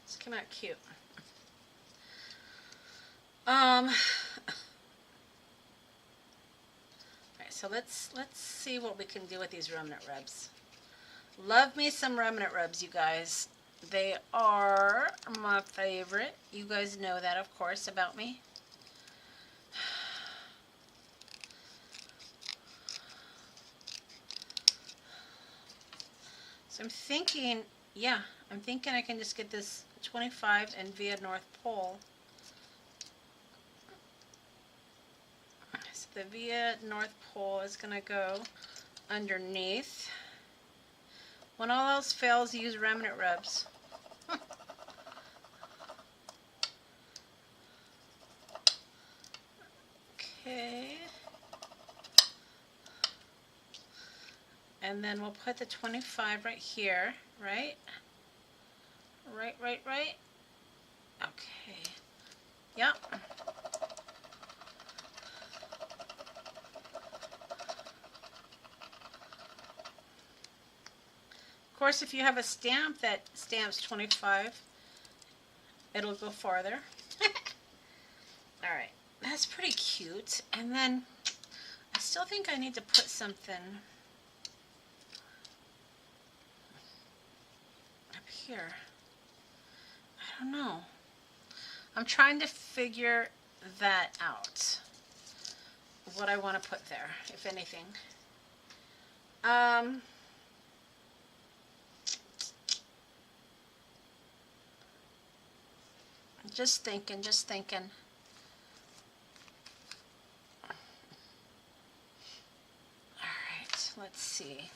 This came out cute. Alright, so let's see what we can do with these remnant rubs. Love me some remnant rubs, you guys. They are my favorite. You guys know that, of course, about me. So I'm thinking, yeah, I'm thinking I can just get this 25 and via North Pole. So the via North Pole is going to go underneath. When all else fails, use remnant rubs. Okay. And then we'll put the 25 right here, right? Right. Okay. Yep. Of course, if you have a stamp that stamps 25, it'll go farther. Alright, that's pretty cute. And then I still think I need to put something up here. I don't know. I'm trying to figure that out. What I want to put there, if anything. Just thinking. Alright, let's see.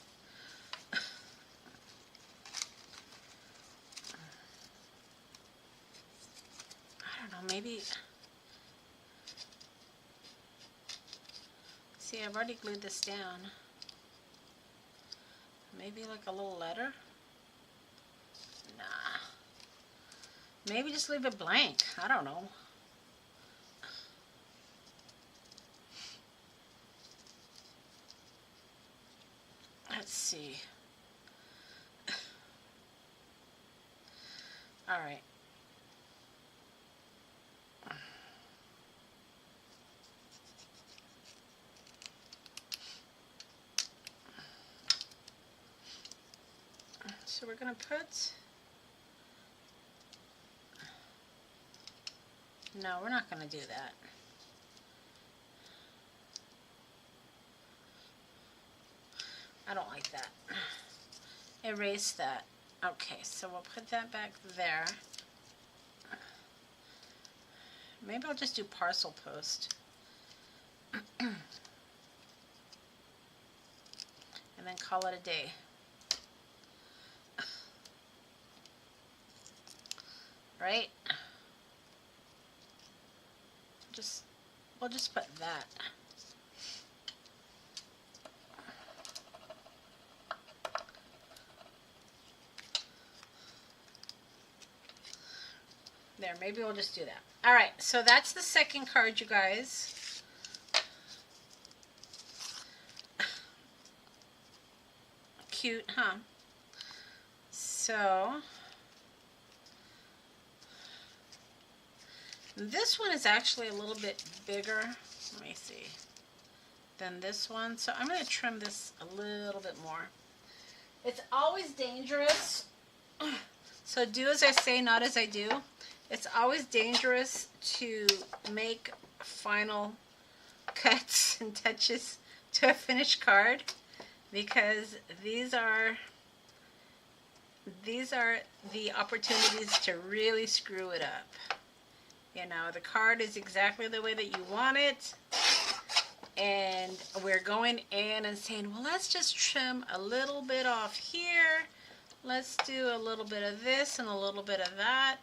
I don't know, maybe... See, I've already glued this down. Maybe like a little letter? Nah. Maybe just leave it blank. I don't know. Let's see. All right. So we're going to put... No, we're not going to do that. I don't like that. Erase that. Okay, so we'll put that back there. Maybe I'll just do parcel post. And then call it a day. Right? We'll just put that. There, maybe we'll just do that. All right, so that's the second card, you guys. Cute, huh? So this one is actually a little bit bigger, let me see, than this one. So I'm going to trim this a little bit more. It's always dangerous. So do as I say, not as I do. It's always dangerous to make final cuts and touches to a finished card, because these are the opportunities to really screw it up. You know, the card is exactly the way that you want it, and we're going in and saying, well, let's just trim a little bit off here. Let's do a little bit of this and a little bit of that.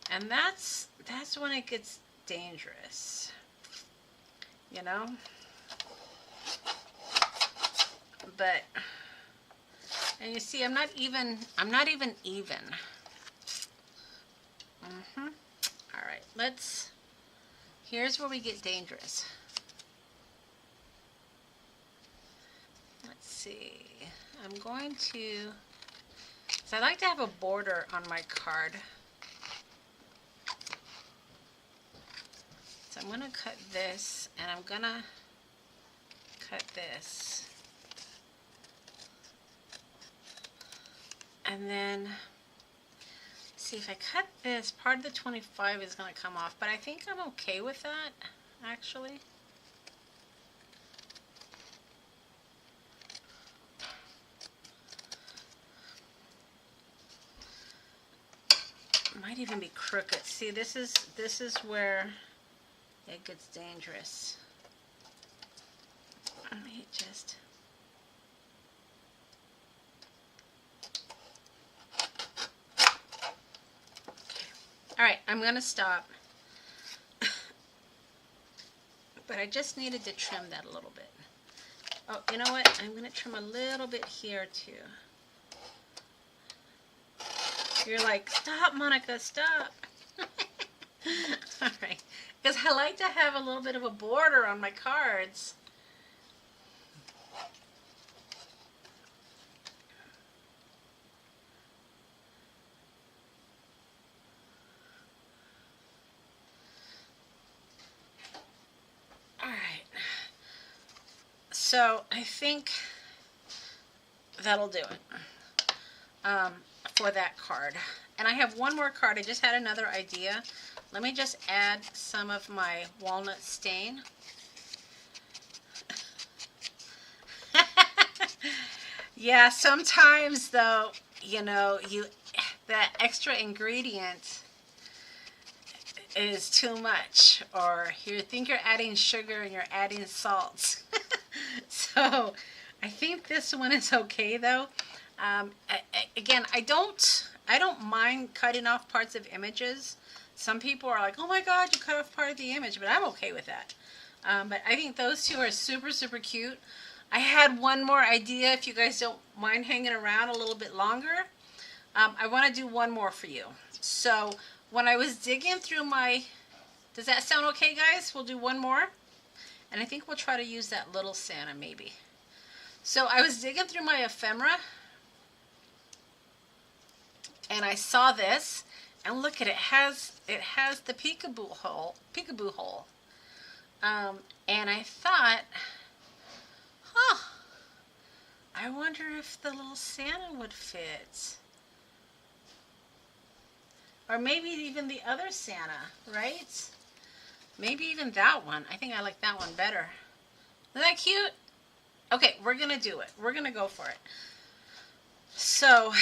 And that's when it gets dangerous. You know? But, and you see, I'm not even even. All right, here's where we get dangerous. Let's see. I'm going to, so I like to have a border on my card. So I'm going to cut this, and I'm going to cut this. And then, see, if I cut this, part of the 25 is going to come off, but I think I'm okay with that, actually. It might even be crooked. See, this is where it gets dangerous. Let me just... Alright, I'm going to stop. But I just needed to trim that a little bit. Oh, you know what? I'm going to trim a little bit here too. You're like, stop, Monica, stop. Alright, because I like to have a little bit of a border on my cards. So I think that'll do it for that card. And I have one more card. I just had another idea. Let me just add some of my walnut stain. Yeah, sometimes though, you know, that extra ingredient is too much, or you think you're adding sugar and you're adding salt. So I think this one is okay though. Again, I don't mind cutting off parts of images. Some people are like, oh my god, you cut off part of the image, but I'm okay with that. But I think those two are super, super cute. I had one more idea, if you guys don't mind hanging around a little bit longer. I want to do one more for you. So when I was digging through my, does that sound okay, guys? We'll do one more. And I think we'll try to use that little Santa maybe. So I was digging through my ephemera, and I saw this, and look at it, it has the peekaboo hole. And I thought, huh, I wonder if the little Santa would fit. Or maybe even the other Santa, right? Maybe even that one. I think I like that one better. Isn't that cute? Okay, we're going to do it. We're going to go for it. So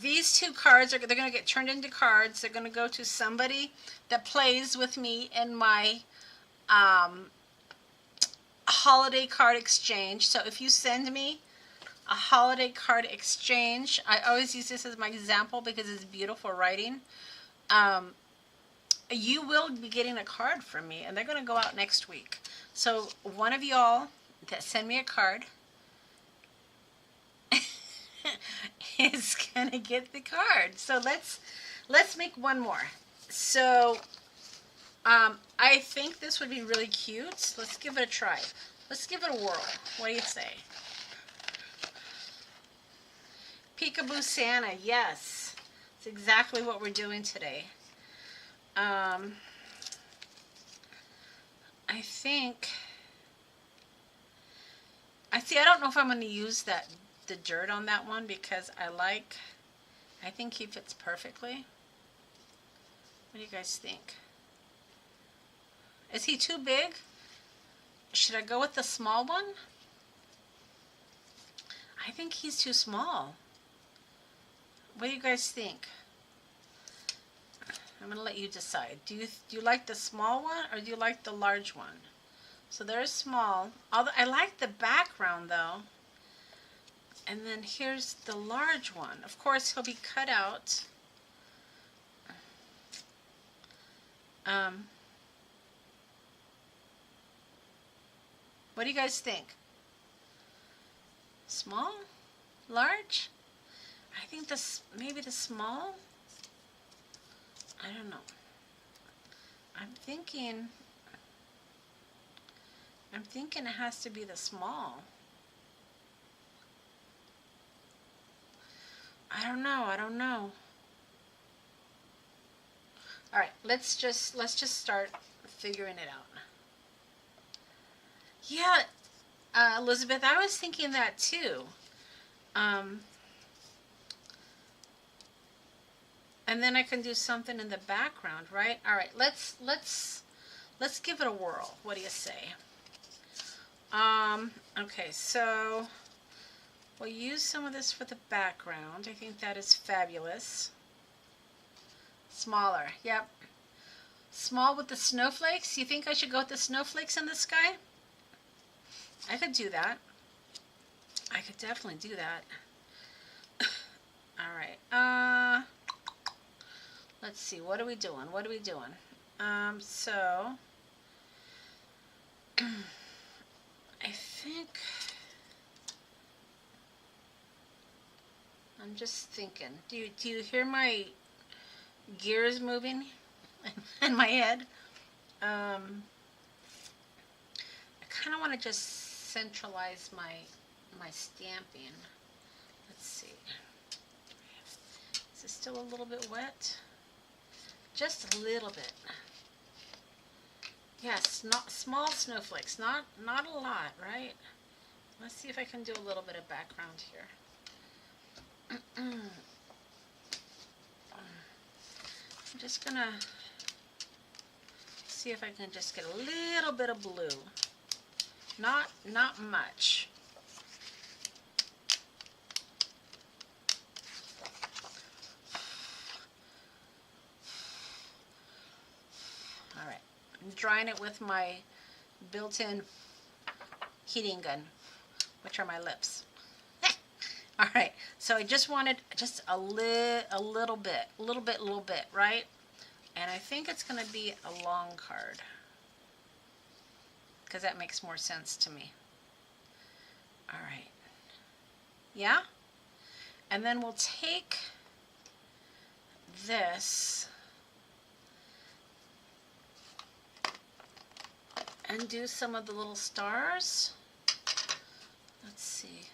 these two cards, they're going to get turned into cards. They're going to go to somebody that plays with me in my holiday card exchange. So if you send me a holiday card exchange, I always use this as my example because it's beautiful writing. You will be getting a card from me, and they're going to go out next week. So one of y'all that send me a card is going to get the card. So let's make one more. So I think this would be really cute. Let's give it a try. Let's give it a whirl. What do you say? Peekaboo Santa, yes. It's exactly what we're doing today. I think, I don't know if I'm going to use the dirt on that one because I think he fits perfectly. What do you guys think? Is he too big? Should I go with the small one? I think he's too small. What do you guys think? I'm going to let you decide. Do you like the small one or do you like the large one? So there's small. Although I like the background though. And then here's the large one. Of course, he'll be cut out. What do you guys think? Small? Large? I think maybe the small? I don't know. I'm thinking it has to be the small. I don't know. All right, let's just start figuring it out. Yeah, Elizabeth, I was thinking that too. And then I can do something in the background, right? All right, let's give it a whirl. What do you say? Okay, so we'll use some of this for the background. I think that is fabulous. Smaller, yep. Small with the snowflakes. You think I should go with the snowflakes in the sky? I could do that. I could definitely do that. All right. Let's see. What are we doing? So I think I'm just thinking. Do you hear my gears moving in my head? I kind of want to just centralize my stamping. Let's see. Is it still a little bit wet? Just a little bit. Yes, not small snowflakes, not a lot, right? Let's see if I can do a little bit of background here. I'm just gonna see if I can just get a little bit of blue. Not much. All right, I'm drying it with my built-in heating gun, which are my lips. All right, so I just wanted just a little bit, right? And I think it's going to be a long card because that makes more sense to me. All right. Yeah? And then we'll take this and do some of the little stars. Let's see.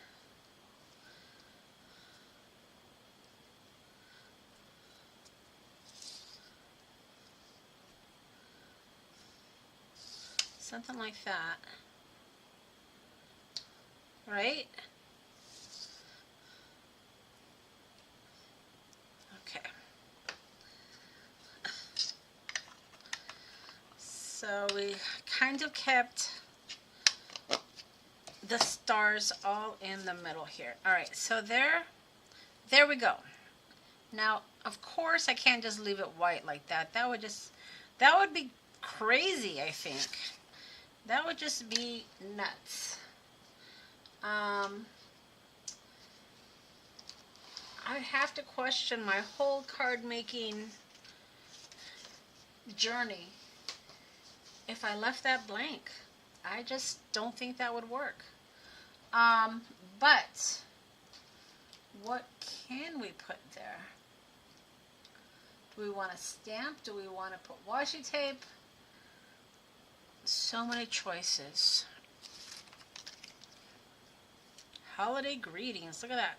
Something like that, right? Okay. So we kind of kept the stars all in the middle here. All right, so there we go. Now, of course, I can't just leave it white like that. That would be crazy, I think. That would just be nuts. I have to question my whole card making journey if I left that blank. I just don't think that would work. But what can we put there? Do we want to stamp? Do we want to put washi tape? So many choices. Holiday greetings. Look at that.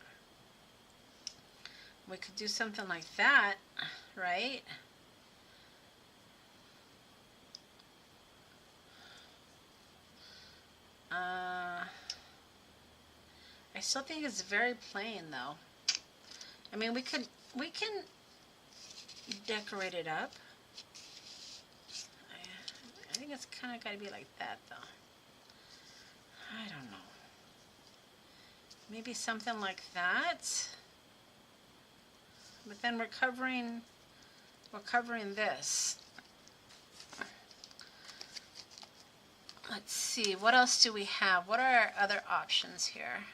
We could do something like that, right? I still think it's very plain though. I mean, we can decorate it up. I think it's kind of got to be like that though. I don't know. Maybe something like that. But then we're covering this. Let's see, what else do we have? What are our other options here?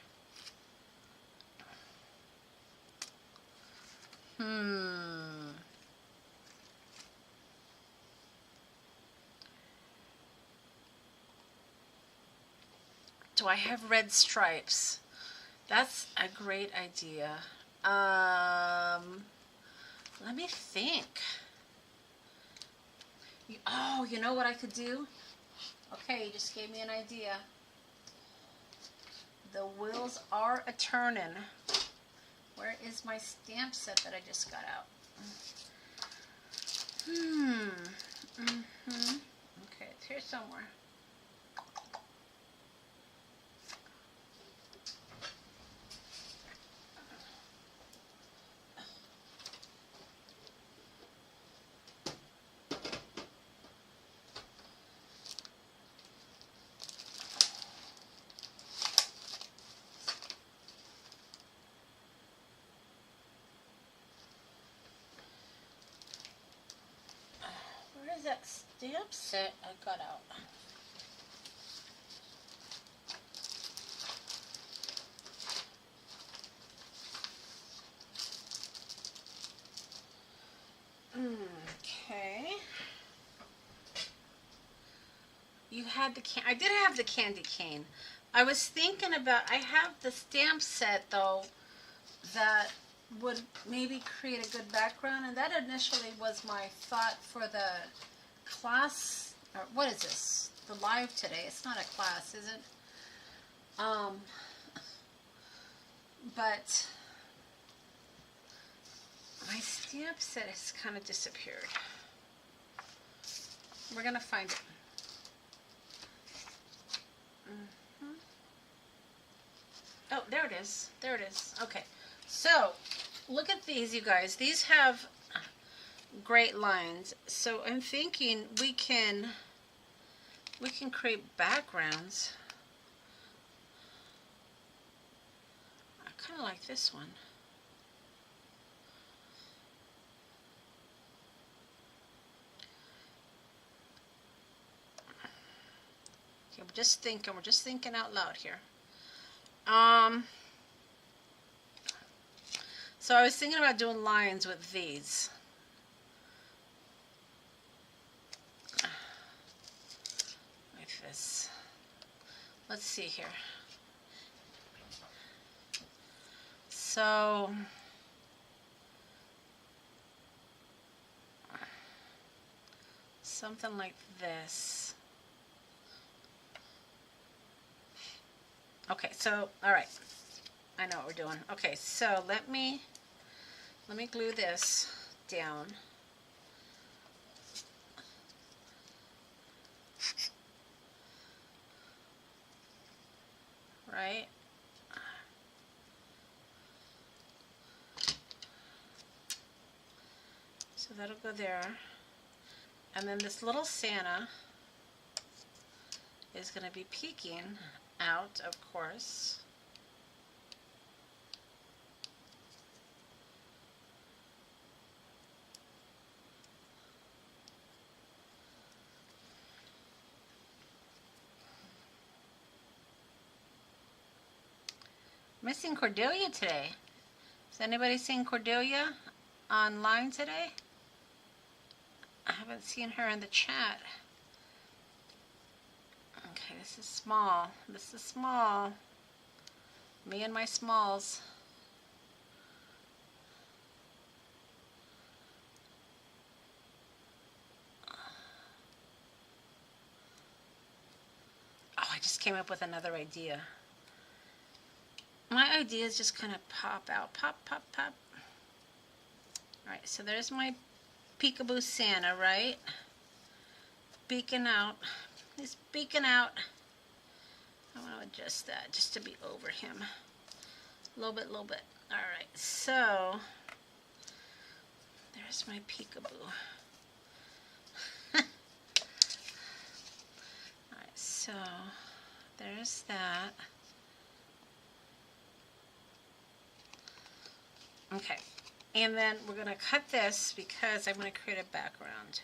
Do I have red stripes? That's a great idea. Let me think. Oh, you know what I could do? Okay, you just gave me an idea. The wheels are a-turnin'. Where is my stamp set that I just got out? Okay, it's here somewhere. Where is that stamp set I got out? Okay. You had the I did have the candy cane. I was thinking about, I have the stamp set though that would maybe create a good background, and that initially was my thought for the class, or what is this? The live today. It's not a class, is it? But my stamp set has kind of disappeared. We're gonna find it. Oh, there it is. There it is. Okay. So, look at these, you guys. These have great lines. So, I'm thinking we can create backgrounds. I kind of like this one. Okay, we're just thinking out loud here. So I was thinking about doing lines with these. Like this. Let's see here. So something like this. Okay, so all right. I know what we're doing. Okay, so let me glue this down. Right? So that'll go there. And then this little Santa is going to be peeking out, of course. Missing Cordelia today. Has anybody seen Cordelia online today? I haven't seen her in the chat. Okay, this is small. This is small. Me and my smalls. Oh, I just came up with another idea. My ideas just kind of pop out. Pop, pop, pop. Alright, so there's my peekaboo Santa, right? Beaking out. He's beaking out. I want to adjust that just to be over him. A little bit, little bit. Alright, so there's my peekaboo. Alright, so there's that. Okay, and then we're going to cut this because I'm going to create a background.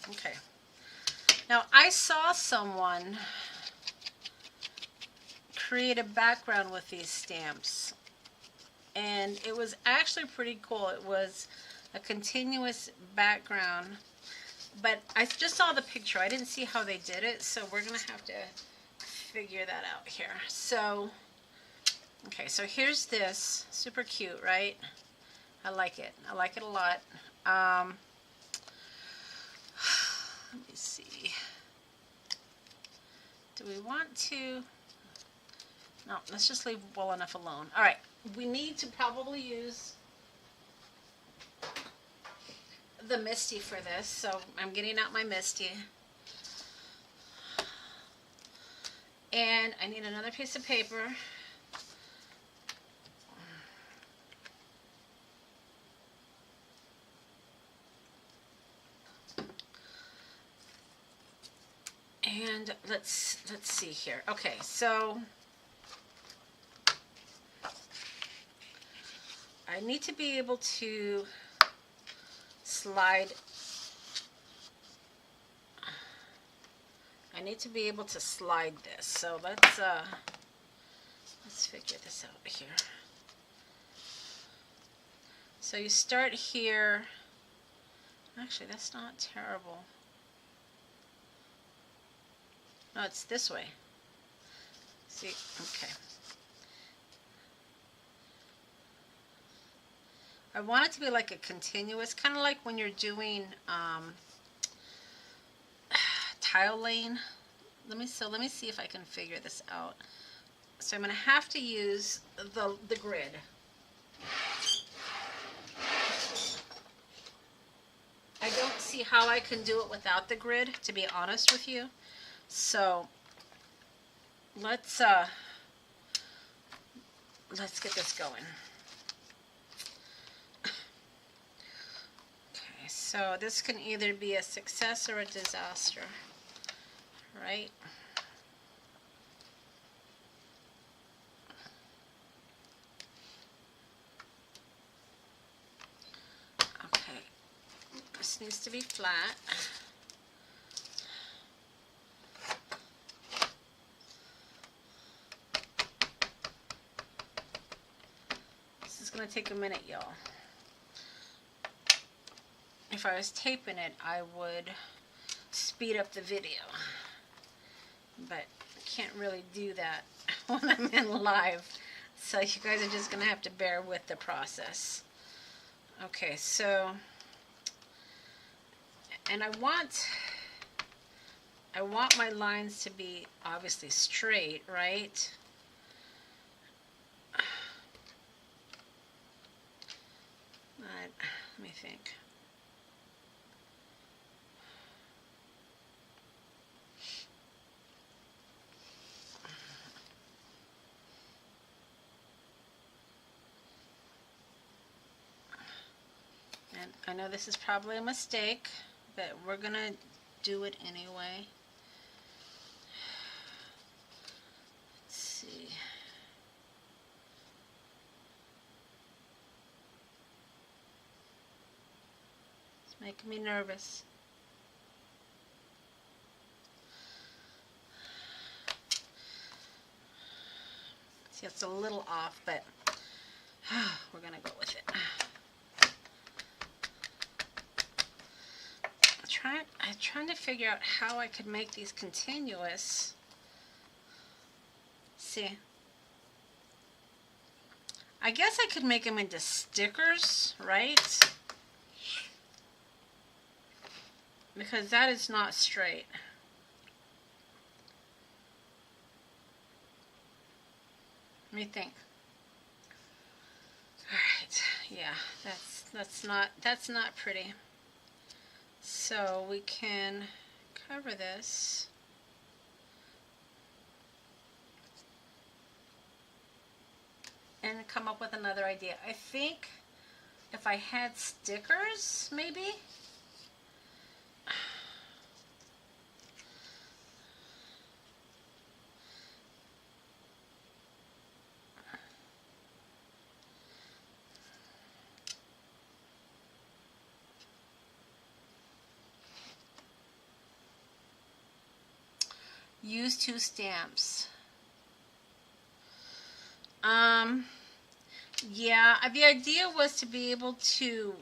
Okay. Now, I saw someone create a background with these stamps, and it was actually pretty cool. It was a continuous background, but I just saw the picture. I didn't see how they did it, so we're going to have to figure that out here. So, okay, so here's this. Super cute, right? I like it. I like it a lot. Let me see. Do we want to? No, let's just leave well enough alone. All right, we need to probably use the Misty for this, so I'm getting out my Misty. And I need another piece of paper. And let's see here. Okay, so I need to be able to slide. I need to be able to slide this. So let's figure this out here. So you start here. Actually, that's not terrible. No, it's this way. See, okay. I want it to be like a continuous, kind of like when you're doing tile laying. Let me see if I can figure this out. So I'm going to have to use the grid. I don't see how I can do it without the grid, to be honest with you. So let's get this going. Okay, so this can either be a success or a disaster, right? Okay, this needs to be flat. Going to take a minute, y'all. If I was taping it, I would speed up the video, but I can't really do that when I'm in live, so you guys are just going to have to bear with the process. Okay, so, and I want my lines to be obviously straight, right? Let me think. And I know this is probably a mistake, but we're going to do it anyway. Let's see. Making me nervous. See, it's a little off, but we're gonna go with it. I trying to figure out how I could make these continuous. See, I guess I could make them into stickers, right? Because that is not straight. Let me think. All right, yeah, that's not pretty. So we can cover this. And come up with another idea. I think if I had stickers, maybe. Use 2 stamps. Yeah, the idea was to be able to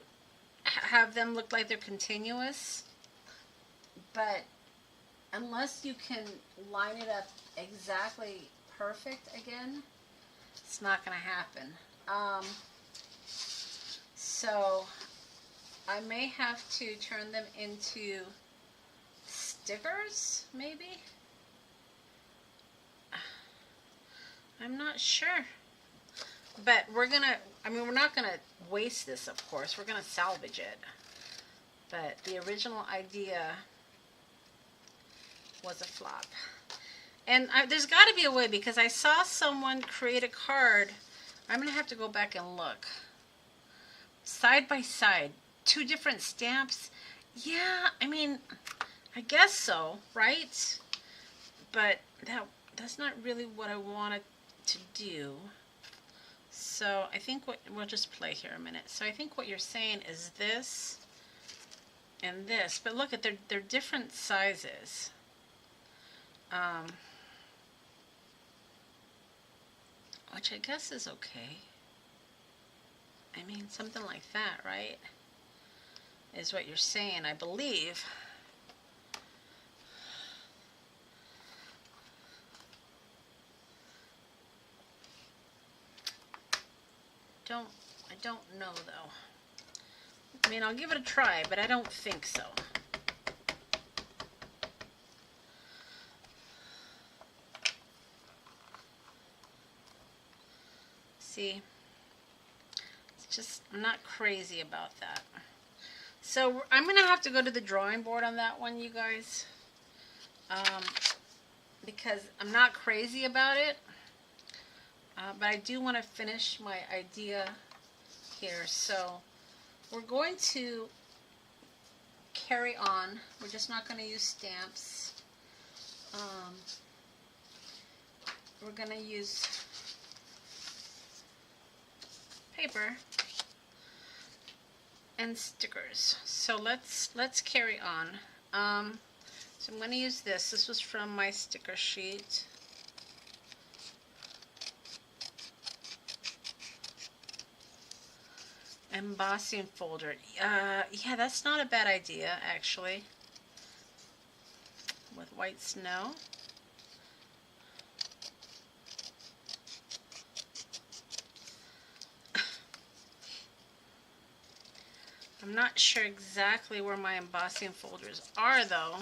have them look like they're continuous, but unless you can line it up exactly perfect again, it's not going to happen. So I may have to turn them into stickers, maybe? I'm not sure. But we're gonna, we're not gonna waste this, of course. We're gonna salvage it. But the original idea was a flop. And there's got to be a way, because I saw someone create a card. I'm gonna have to go back and look. Side by side, 2 different stamps. Yeah, I guess so, right? But that's not really what I wanted to do. So I think we'll just play here a minute. So I think what you're saying is this and this, but look at they're different sizes. Which I guess is okay. Something like that, right? Is what you're saying, I believe. I don't know though. I'll give it a try, but I don't think so. See, it's just, I'm not crazy about that. So I'm gonna have to go to the drawing board on that one, you guys, because I'm not crazy about it. But I do want to finish my idea here. So we're going to carry on. We're just not going to use stamps. We're going to use paper and stickers. So let's carry on. So I'm going to use this. This was from my sticker sheet. Embossing folder. Yeah, that's not a bad idea, actually. With white snow. I'm not sure exactly where my embossing folders are, though.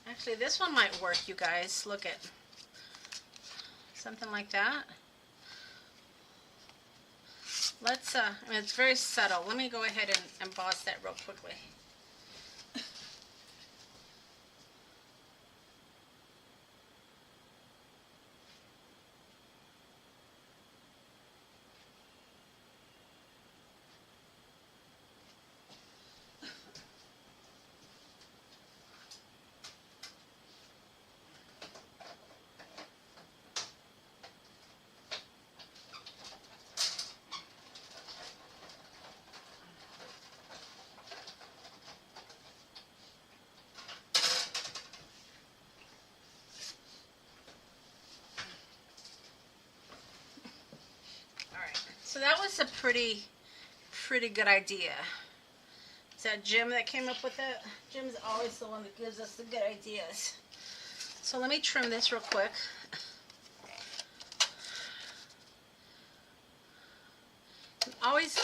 Actually, this one might work, you guys. Look at something like that. Let's, it's very subtle. Let me go ahead and emboss that real quickly. So that was a pretty good idea. Is that Jim that came up with it? Jim's always the one that gives us the good ideas. So let me trim this real quick. Always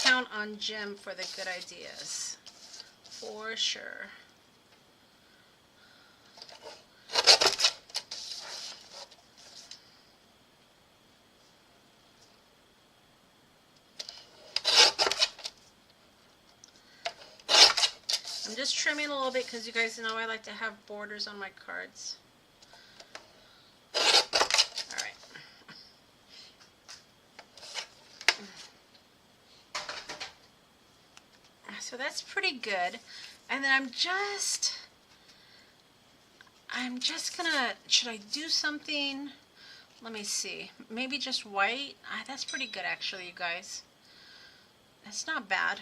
count on Jim for the good ideas, for sure. I'm just trimming a little bit because you guys know I like to have borders on my cards. So that's pretty good. And then I'm just gonna, should I do something? Let me see. Maybe just white. That's pretty good actually, you guys. That's not bad.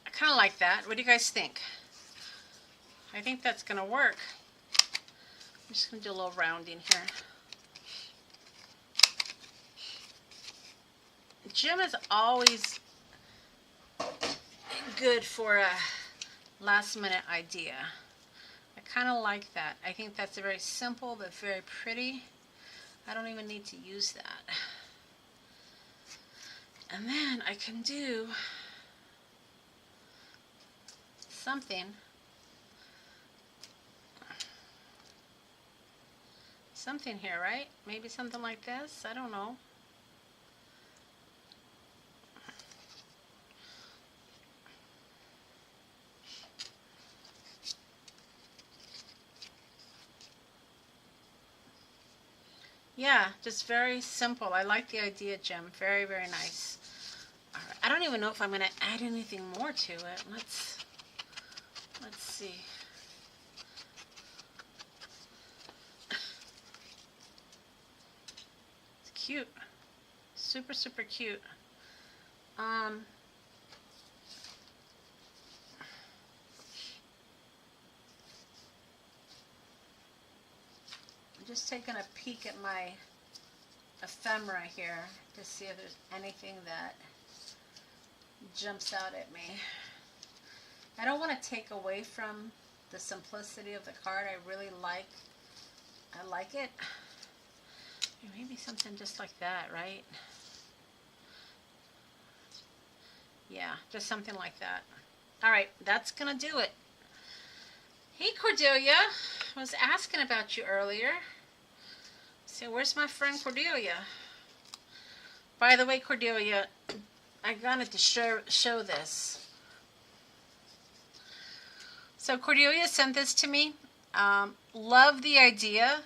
I kind of like that. What do you guys think? I think that's gonna work. I'm just gonna do a little rounding here. Jim is always good for a last minute idea. I kind of like that. I think that's a very simple but very pretty. I don't even need to use that. And then I can do something. Something here, right? Maybe something like this. I don't know. Yeah, just very simple. I like the idea, Jim. Very, very nice. All right. I don't even know if I'm going to add anything more to it. Let's see. It's cute. Super, super cute. I'm just taking a peek at my ephemera here to see if there's anything that jumps out at me. I don't want to take away from the simplicity of the card. I like it. Maybe something just like that, right? Yeah, just something like that. All right, that's gonna do it. Hey Cordelia, I was asking about you earlier. So where's my friend Cordelia? By the way, Cordelia, I wanted to show this. So Cordelia sent this to me. Love the idea.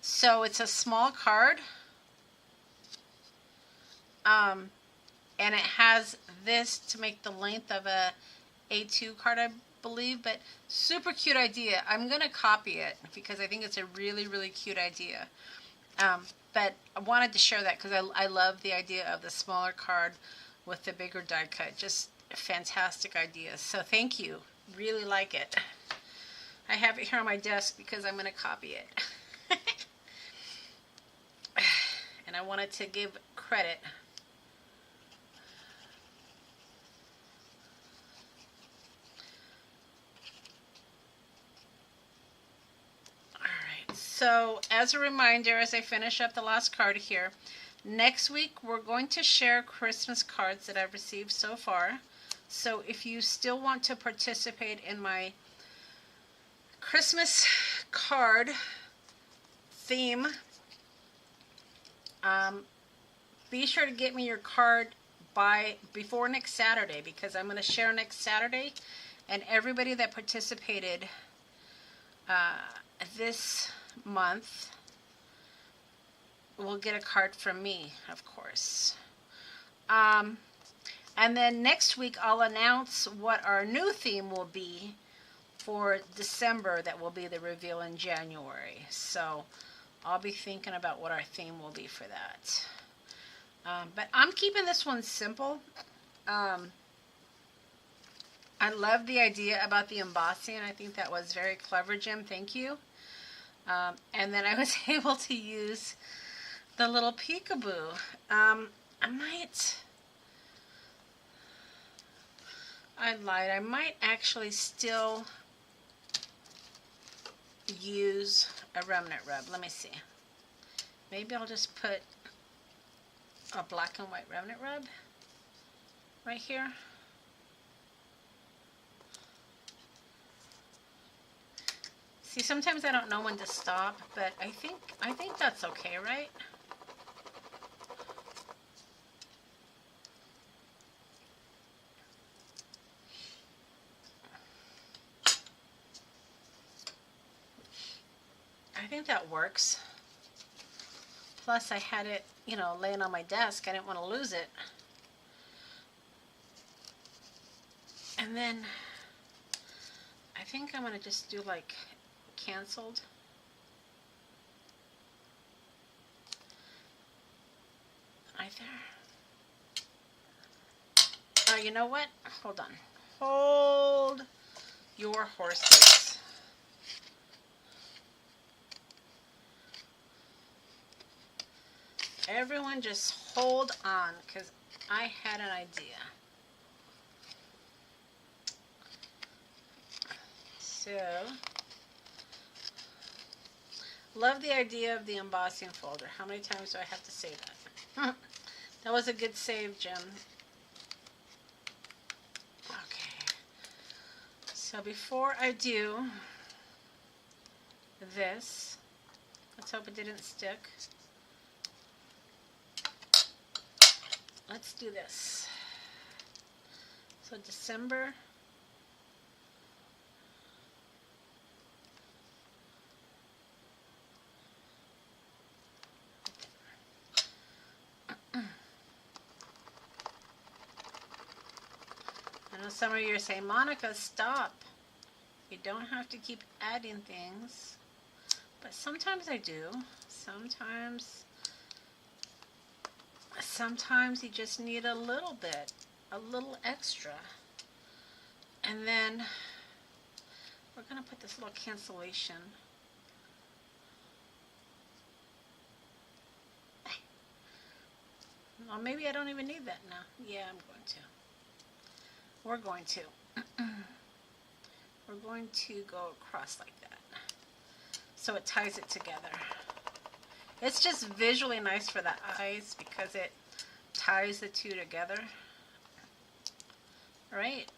So it's a small card. And it has this to make the length of a A2 card, I believe. But super cute idea. I'm going to copy it because I think it's a really, really cute idea. But I wanted to share that because I love the idea of the smaller card with the bigger die cut. Just a fantastic idea. So thank you. Really like it. I have it here on my desk because I'm going to copy it. And I wanted to give credit. Alright, so as a reminder, as I finish up the last card here, next week we're going to share Christmas cards that I've received so far. So if you still want to participate in my Christmas card theme, be sure to get me your card before next Saturday, because I'm going to share next Saturday, and everybody that participated this month will get a card from me, of course. And then next week I'll announce what our new theme will be for December. That will be the reveal in January. So I'll be thinking about what our theme will be for that. But I'm keeping this one simple. I love the idea about the embossing. I think that was very clever, Jim. Thank you. And then I was able to use the little peekaboo. I lied. I might actually still use a remnant rub. Let me see. Maybe I'll just put a black and white remnant rub right here. See, sometimes I don't know when to stop, but I think that's okay, right? I think that works. Plus, I had it, you know, laying on my desk. I didn't want to lose it. And then I think I'm going to just do like canceled. Right there. Oh, you know what? Hold on. Hold your horses. Everyone just hold on, because I had an idea. So, love the idea of the embossing folder. How many times do I have to say that? That was a good save, Jim. Okay. So before I do this, let's hope it didn't stick. Let's do this. So December. I know some of you are saying, Monica, stop. You don't have to keep adding things. But sometimes I do. Sometimes you just need a little bit, a little extra. And then we're going to put this little cancellation. Well, maybe I don't even need that now. Yeah, I'm going to. We're going to. We're going to go across like that. So it ties it together. It's just visually nice for the eyes because it ties the two together. All right.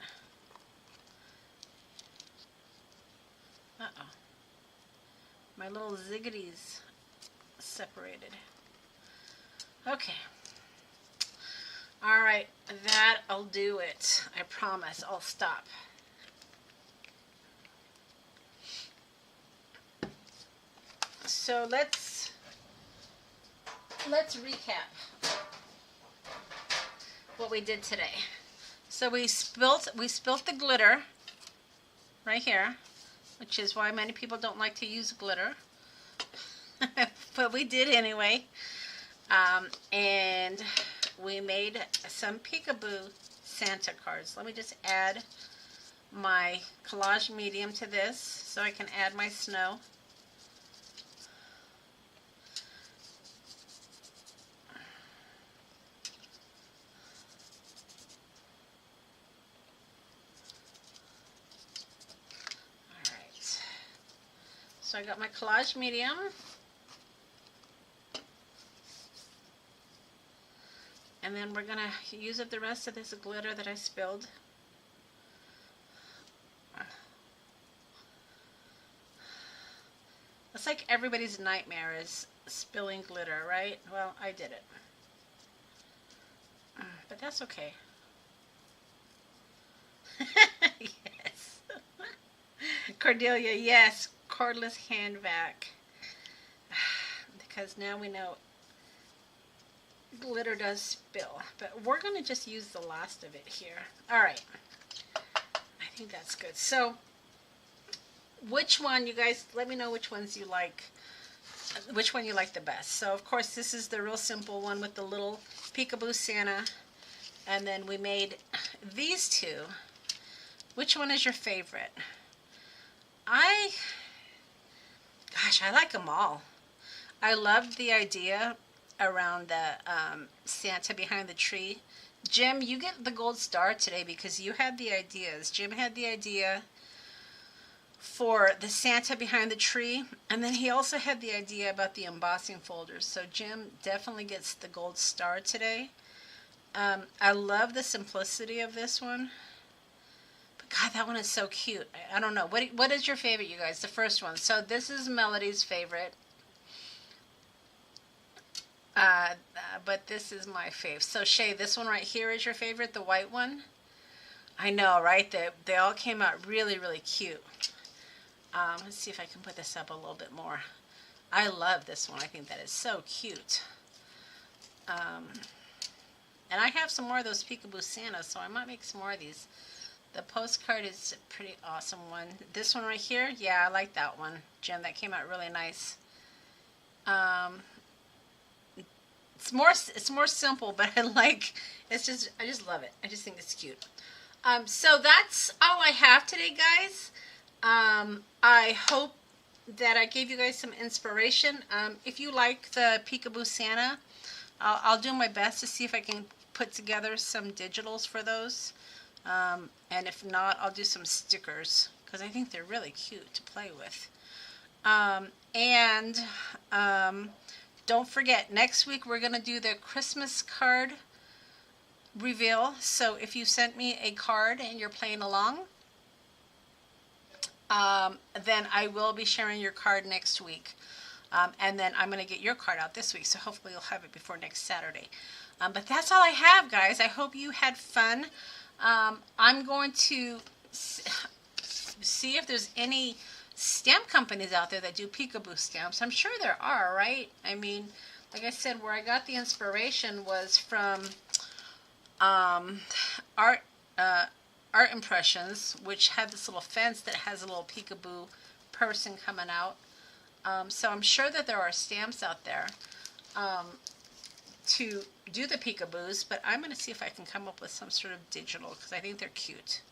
Uh-oh. My little ziggities separated. Okay. All right, that'll do it. I promise. I'll stop. So let's recap what we did today. So we spilt the glitter right here, which is why many people don't like to use glitter, but we did anyway. And we made some peekaboo Santa cards. Let me just add my collage medium to this so I can add my snow. Alright, so I got my collage medium. And then we're going to use up the rest of this glitter that I spilled. It's like everybody's nightmare is spilling glitter, right? Well, I did it. But that's okay. Yes. Cordelia, yes. Cordless hand vac. Because now we know glitter does spill, but we're going to just use the last of it here. All right, I think that's good. So which one, you guys, let me know which ones you like, which one you like the best. So of course this is the real simple one with the little peekaboo Santa, and then we made these two. Which one is your favorite? Gosh, I like them all. I loved the idea around the Santa behind the tree. Jim, you get the gold star today because you had the ideas. Jim had the idea for the Santa behind the tree, and then he also had the idea about the embossing folders. So Jim definitely gets the gold star today. I love the simplicity of this one. But God, that one is so cute. I don't know. What is your favorite, you guys? The first one. So this is Melody's favorite. But this is my fave. So Shay, this one right here is your favorite, the white one? I know, right? They all came out really, really cute. Let's see if I can put this up a little bit more. I love this one. I think that is so cute. And I have some more of those Peekaboo Santas, so I might make some more of these. The postcard is a pretty awesome one. This one right here, yeah, I like that one. Jim, that came out really nice. It's more simple, but I just love it. I just think it's cute. So that's all I have today, guys. I hope that I gave you guys some inspiration. If you like the Peekaboo Santa, I'll do my best to see if I can put together some digitals for those. And if not, I'll do some stickers because I think they're really cute to play with. Don't forget, next week we're going to do the Christmas card reveal. So if you sent me a card and you're playing along, then I will be sharing your card next week. And then I'm going to get your card out this week, so hopefully you'll have it before next Saturday. But that's all I have, guys. I hope you had fun. I'm going to see if there's any stamp companies out there that do Peekaboo stamps. I'm sure there are, right? I mean, like I said, where I got the inspiration was from Art Impressions, which had this little fence that has a little Peekaboo person coming out. So I'm sure that there are stamps out there to do the Peekaboos, but I'm going to see if I can come up with some sort of digital because I think they're cute.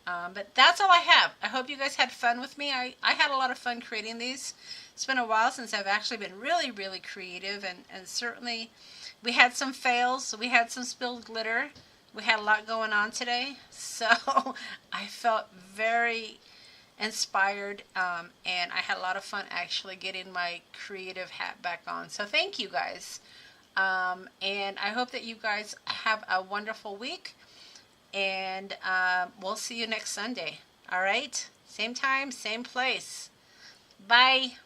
But that's all I have. I hope you guys had fun with me. I had a lot of fun creating these. It's been a while since I've actually been really, really creative, and certainly we had some fails. We had some spilled glitter. We had a lot going on today, so I felt very inspired, and I had a lot of fun actually getting my creative hat back on. So thank you guys, and I hope that you guys have a wonderful week, and we'll see you next Sunday. All right, same time, same place. Bye.